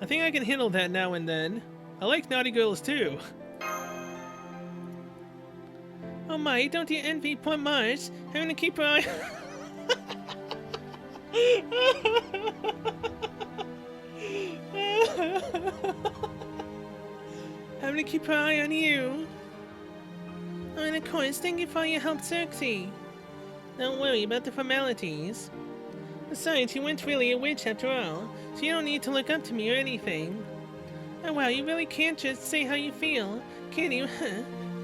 I think I can handle that now and then. I like naughty girls too. Oh my, don't you envy poor Marsh, having to keep her eye... having to keep her eye on you. Oh, and of course, thank you for all your help, Xerxes. Don't worry about the formalities. Besides, you weren't really a witch after all, so you don't need to look up to me or anything. Oh wow, you really can't just say how you feel, can you?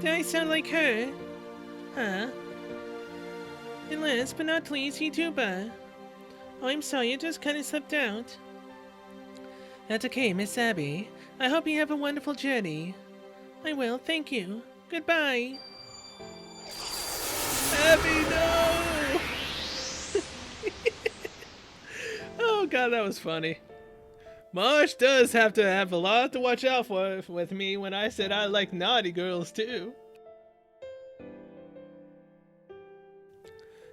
Did I sound like her? Huh? And last but not least, YouTuber. Oh, I'm sorry, it just kinda slipped out. That's okay, Miss Abby. I hope you have a wonderful journey. I will, thank you. Goodbye. Abby, no! God, that was funny. Marsh does have to have a lot to watch out for with me when I said I like naughty girls too.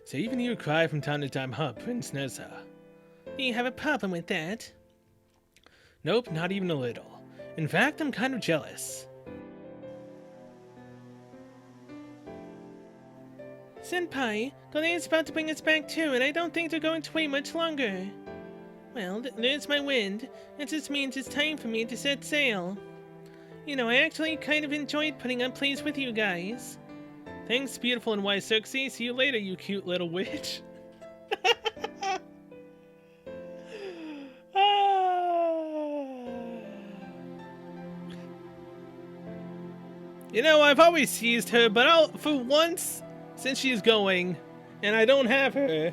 So even you cry from time to time, huh, Prince Neza? Do you have a problem with that? Nope, not even a little. In fact, I'm kind of jealous. Senpai, Goldea's about to bring us back too, and I don't think they're going to wait much longer. Well, there's my wind. It just means it's time for me to set sail. You know, I actually kind of enjoyed putting up plays with you guys. Thanks, beautiful and wise Circe. See you later, you cute little witch. You know, I've always teased her, but for once, since she's going, and I don't have her,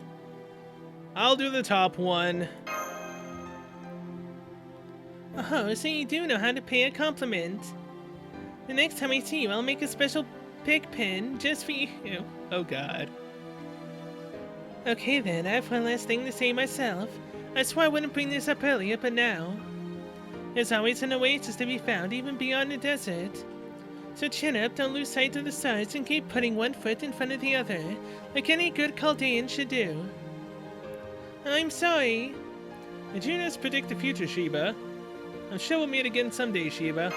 I'll do the top one. Oh, so you do know how to pay a compliment. The next time I see you, I'll make a special pig pen just for you. Oh God. Okay then, I have one last thing to say myself. I swore I wouldn't bring this up earlier, but now. There's always an oasis to be found even beyond the desert. So chin up, don't lose sight of the stars, and keep putting one foot in front of the other, like any good Chaldean should do. I'm sorry. Did you just predict the future, Sheba? I'm sure we'll meet again someday, Sheba.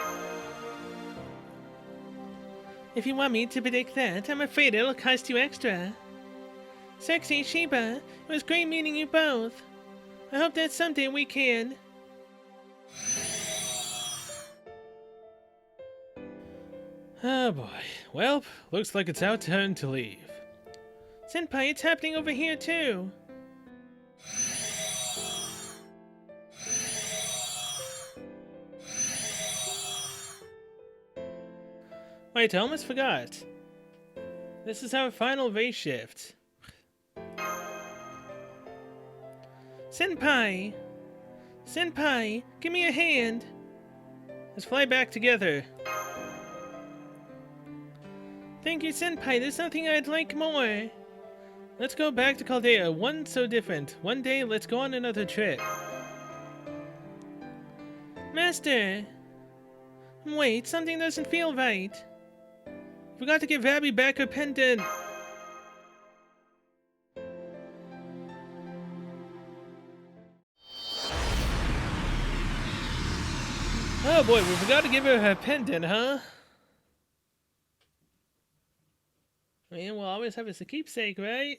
If you want me to predict that, I'm afraid it'll cost you extra. Sexy Sheba, it was great meeting you both. I hope that someday we can. Oh boy. Well, looks like it's our turn to leave. Senpai, it's happening over here too. Wait, I almost forgot. This is our final race shift. Senpai! Senpai, give me a hand! Let's fly back together. Thank you, Senpai. There's nothing I'd like more. Let's go back to Chaldea. One so different. One day, let's go on another trip. Master! Wait, something doesn't feel right. Forgot to give Abby back her pendant. Oh boy, we forgot to give her her pendant, huh? I mean, we'll always have as a keepsake, right?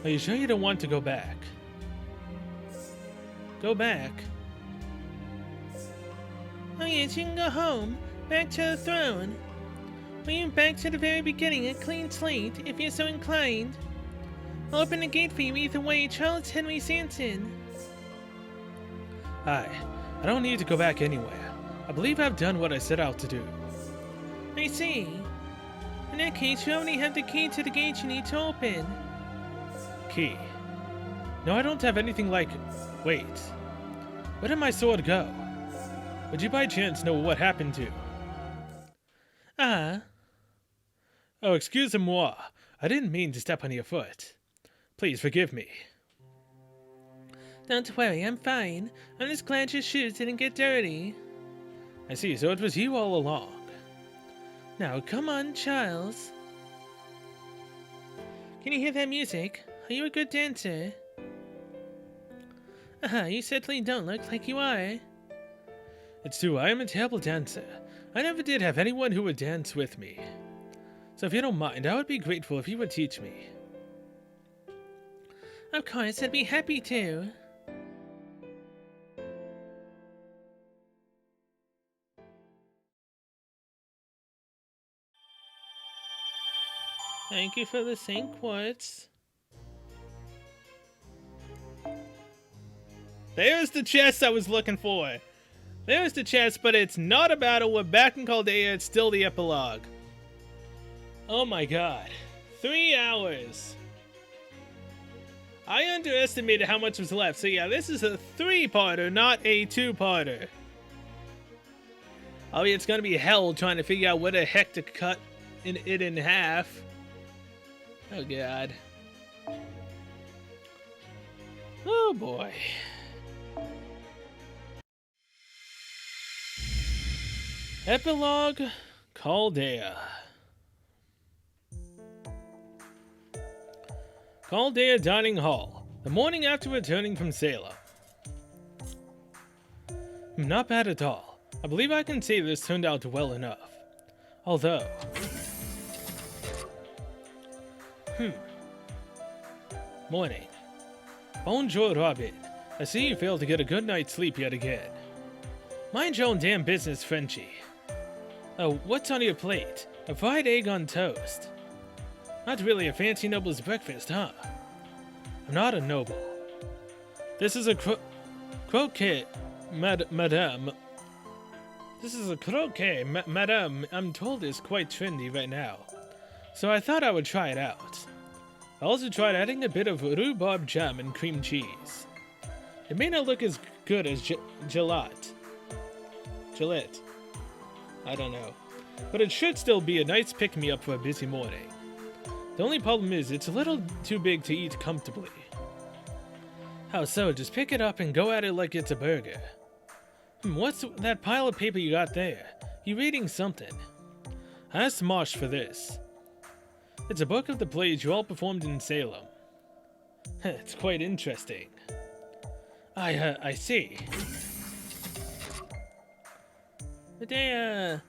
Are you sure you don't want to go back? Go back? Oh yes, you can go home. Back to the throne. Or even back to the very beginning, a clean slate, if you're so inclined. I'll open the gate for you either way, Charles Henry Sanson. I don't need to go back anywhere. I believe I've done what I set out to do. I see. In that case, you already have the key to the gate you need to open. Key? No, I don't have anything like... Wait. Where did my sword go? Would you by chance know what happened to? Ah. Oh, excusez-moi. I didn't mean to step on your foot. Please forgive me. Don't worry, I'm fine. I'm just glad your shoes didn't get dirty. I see, so it was you all along. Now, come on, Charles. Can you hear that music? Are you a good dancer? You certainly don't look like you are. It's true, I am a terrible dancer. I never did have anyone who would dance with me. So if you don't mind, I would be grateful if you would teach me. Of course, I'd be happy to. Thank you for the sink quartz. There's the chest I was looking for. There's the chest, but it's not a battle. We're back in Chaldea. It's still the epilogue. Oh my god. 3 hours. I underestimated how much was left. So yeah, this is a 3-parter, not a 2-parter. Oh yeah, it's gonna be hell trying to figure out what the heck to cut it in half. Oh god. Oh boy. Epilogue Chaldea. Chaldea Dining Hall, the morning after returning from Salem. Not bad at all. I believe I can say this turned out well enough. Although... Morning. Bonjour, Robin. I see you failed to get a good night's sleep yet again. Mind your own damn business, Frenchie. Oh, what's on your plate? A fried egg on toast. Not really a fancy noble's breakfast, huh? I'm not a noble. This is a croquet, madame. This is a croquet, madame, I'm told is quite trendy right now. So I thought I would try it out. I also tried adding a bit of rhubarb jam and cream cheese. It may not look as good as Gillette. I don't know. But it should still be a nice pick-me-up for a busy morning. The only problem is, it's a little too big to eat comfortably. How so? Just pick it up and go at it like it's a burger. What's that pile of paper you got there? You reading something? I asked Marsh for this. It's a book of the plays you all performed in Salem. It's quite interesting. I see. There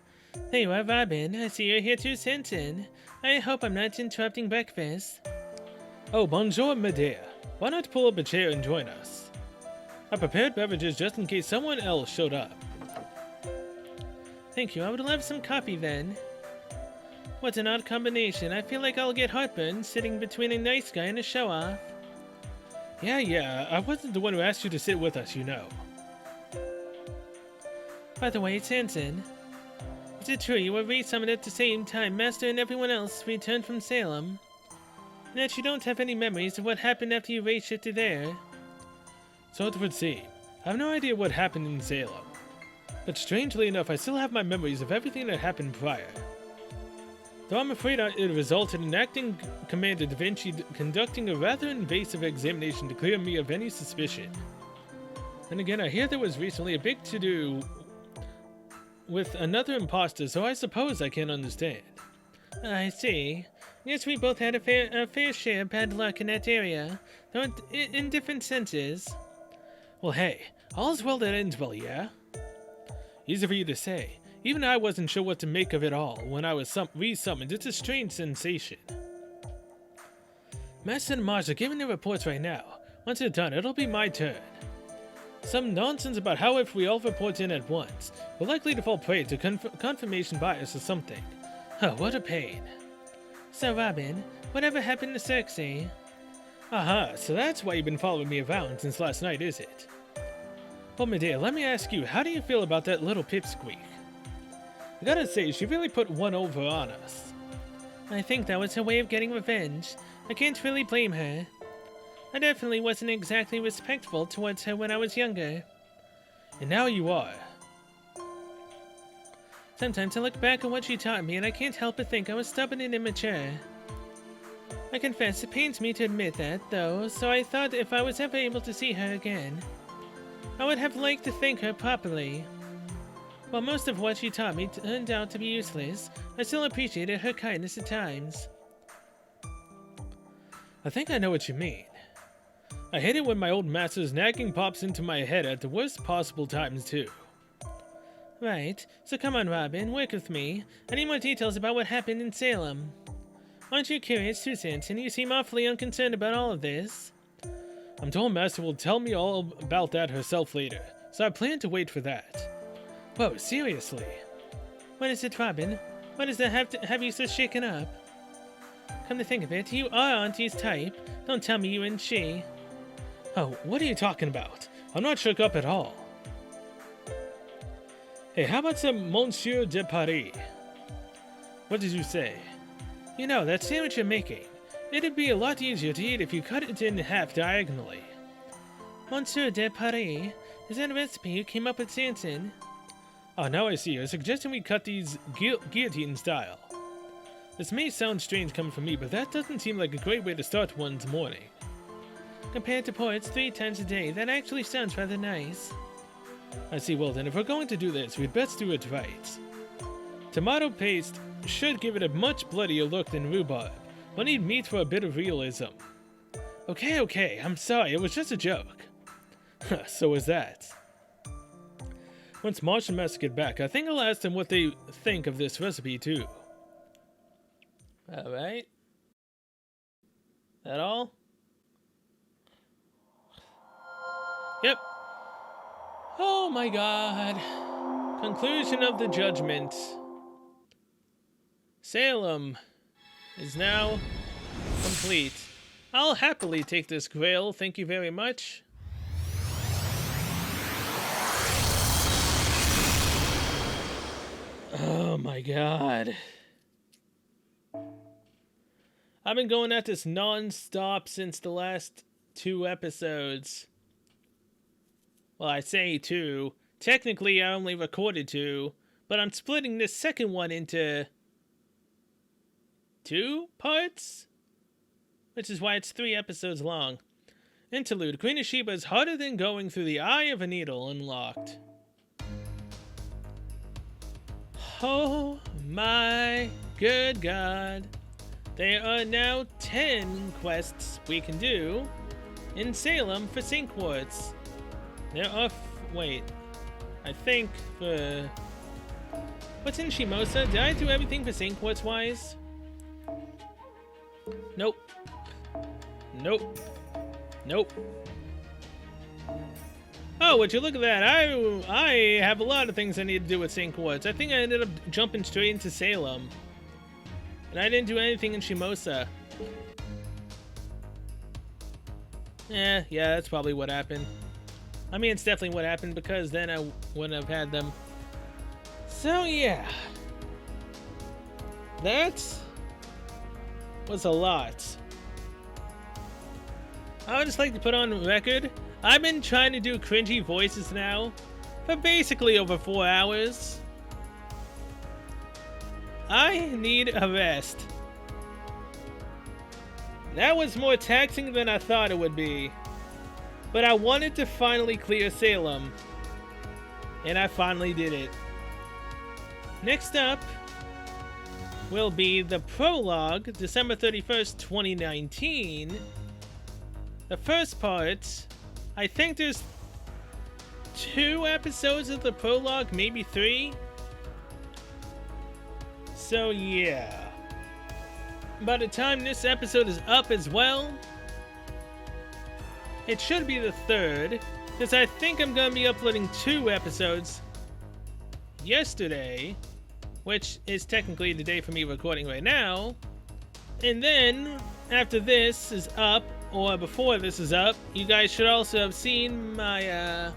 you are, Robin. I see you're here too, Sensen. I hope I'm not interrupting breakfast. Oh, bonjour, Medea. Why not pull up a chair and join us? I prepared beverages just in case someone else showed up. Thank you. I would love some coffee then. What an odd combination. I feel like I'll get heartburn sitting between a nice guy and a show-off. Yeah, I wasn't the one who asked you to sit with us, you know. By the way, Sensen, is it true you were resummoned at the same time Master and everyone else returned from Salem? And that you don't have any memories of what happened after you rage-shifted there? So it would seem. I have no idea what happened in Salem. But strangely enough, I still have my memories of everything that happened prior. Though I'm afraid it resulted in Acting Commander Da Vinci conducting a rather invasive examination to clear me of any suspicion. And again, I hear there was recently a big to-do with another imposter, so I suppose I can understand. I see. Yes, we both had a fair share of bad luck in that area, though in different senses. Well, hey, all's well that ends well, yeah? Easy for you to say. Even I wasn't sure what to make of it all when I was resummoned. It's a strange sensation. Master and Marsh are giving their reports right now. Once they're done, it'll be my turn. Some nonsense about how if we all report in at once, we're likely to fall prey to confirmation bias or something. Oh, what a pain. So, Robin, whatever happened to Circe? Aha, so that's why you've been following me around since last night, is it? Well, Medea, let me ask you, how do you feel about that little pipsqueak? I gotta say, she really put one over on us. I think that was her way of getting revenge. I can't really blame her. I definitely wasn't exactly respectful towards her when I was younger. And now you are. Sometimes I look back at what she taught me and I can't help but think I was stubborn and immature. I confess it pains me to admit that, though, so I thought if I was ever able to see her again, I would have liked to thank her properly. While most of what she taught me turned out to be useless, I still appreciated her kindness at times. I think I know what you mean. I hate it when my old master's nagging pops into my head at the worst possible times, too. Right, so come on, Robin, work with me. I need more details about what happened in Salem. Aren't you curious too, Sensen? You seem awfully unconcerned about all of this. I'm told Master will tell me all about that herself later, so I plan to wait for that. Whoa, seriously? What is it, Robin? What does that have you so shaken up? Come to think of it, you are Auntie's type. Don't tell me you and she. Oh, what are you talking about? I'm not shook up at all. Hey, how about some Monsieur de Paris? What did you say? You know, that sandwich you're making, it'd be a lot easier to eat if you cut it in half diagonally. Monsieur de Paris, is that a recipe you came up with, Sensen? Oh, now I see. You're suggesting we cut these guillotine style. This may sound strange coming from me, but that doesn't seem like a great way to start one's morning. Compared to ports 3 times a day, that actually sounds rather nice. I see. Well then, if we're going to do this, we'd best do it right. Tomato paste should give it a much bloodier look than rhubarb. We'll need meat for a bit of realism. Okay, I'm sorry, it was just a joke. So was that. Once Marsh and Master get back, I think I'll ask them what they think of this recipe too. Alright. That all? Yep. Oh my god. Conclusion of the judgment. Salem is now complete. I'll happily take this grail, thank you very much. Oh my god. I've been going at this non-stop since the last 2 episodes. Well, I say 2. Technically, I only recorded 2, but I'm splitting this second one into 2 parts? Which is why it's 3 episodes long. Interlude. Queen of Sheba is harder than going through the eye of a needle. Unlocked. Oh my good god. There are now 10 quests we can do in Salem for Sync Quartz. There are wait. I think for... What's in Shimosa? Did I do everything for Sync Quartz wise? Nope. Oh, would you look at that? I have a lot of things I need to do with Sync Quartz. I think I ended up jumping straight into Salem. And I didn't do anything in Shimosa. Yeah, that's probably what happened. I mean, it's definitely what happened because then I wouldn't have had them. So, yeah. That was a lot. I would just like to put on record, I've been trying to do cringy voices now for basically over 4 hours. I need a rest. That was more taxing than I thought it would be. But I wanted to finally clear Salem. And I finally did it. Next up will be the prologue, December 31st, 2019. The first part, I think there's 2 episodes of the prologue, maybe 3. So yeah. By the time this episode is up as well, it should be the 3rd, because I think I'm going to be uploading 2 episodes yesterday, which is technically the day for me recording right now. And then, after this is up, or before this is up, you guys should also have seen my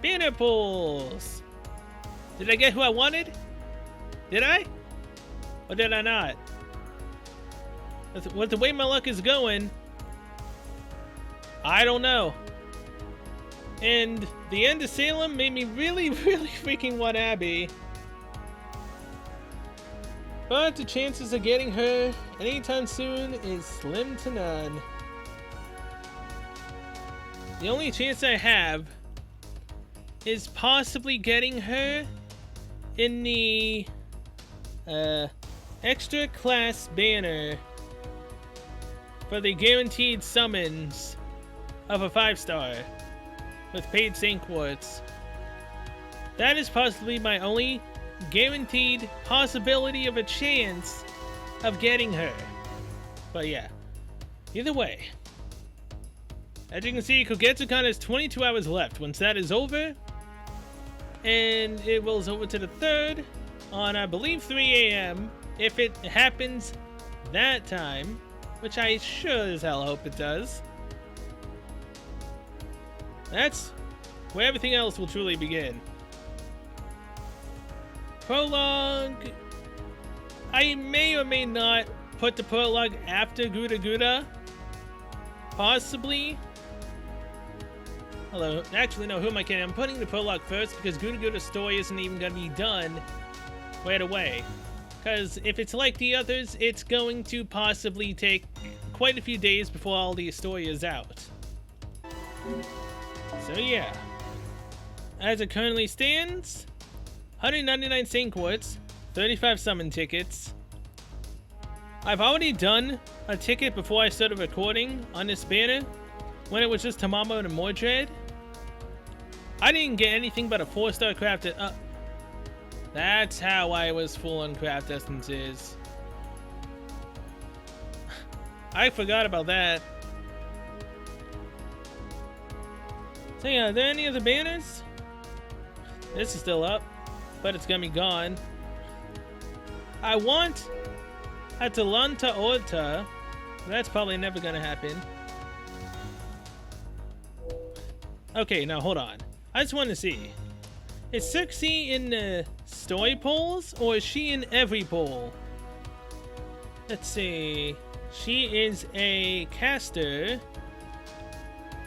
banner polls. Did I get who I wanted? Did I? Or did I not? With the way my luck is going, I don't know. And the end of Salem made me really freaking want Abby. But the chances of getting her anytime soon is slim to none. The only chance I have is possibly getting her in the extra class banner for the guaranteed summons of a 5-star with paid Sync Quartz. That is possibly my only guaranteed possibility of a chance of getting her. But yeah, either way, as you can see, Kogetsukan has 22 hours left. Once that is over, and it rolls over to the 3rd on, I believe, 3 a.m. if it happens that time, which I sure as hell hope it does. That's where everything else will truly begin. Prologue. I may or may not put the prologue after Guda Guda. Possibly. Hello. Actually, no, who am I kidding? I'm putting the prologue first because Guda Guda's story isn't even going to be done right away. Because if it's like the others, it's going to possibly take quite a few days before all the story is out. So yeah. As it currently stands, 199 Saint Quartz, 35 summon tickets. I've already done a ticket before I started recording on this banner, when it was just Tamamo and Mordred. I didn't get anything but a 4-star crafted. That's how I was full on craft essences. I forgot about that. So yeah, are there any other banners? This is still up, but it's gonna be gone. I want Atalanta Orta. That's probably never gonna happen. Okay, now hold on. I just want to see. Is Circe in the story polls, or is she in every poll? Let's see. She is a caster.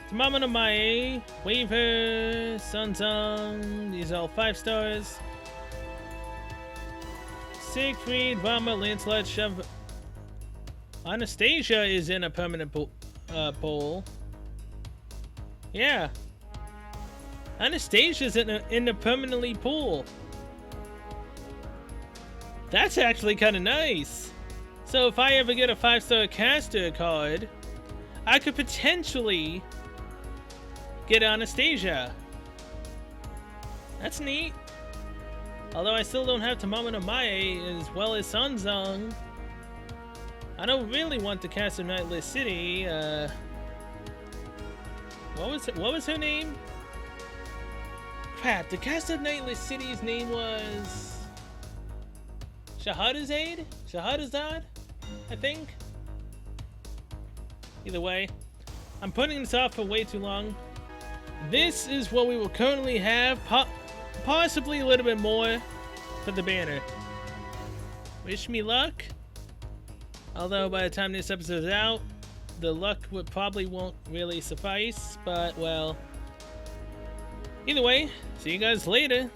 Tamamo no Mae, Waver, Sunzong, these are all 5 stars. Siegfried, Rama, Lancelot, Shove. Anastasia is in a permanent poll. Yeah. Anastasia's in a permanently pool. That's actually kind of nice. So if I ever get a 5-star caster card, I could potentially get Anastasia. That's neat. Although I still don't have Tamamo no Mae as well as Sunzong. I don't really want to cast of Nightless City. What was her name? Crap, the cast of Nightless City's name was Shahrazad, I think. Either way, I'm putting this off for way too long. This is what we will currently have, possibly a little bit more for the banner. Wish me luck. Although by the time this episode is out, the luck probably won't really suffice, but well. Either way, see you guys later.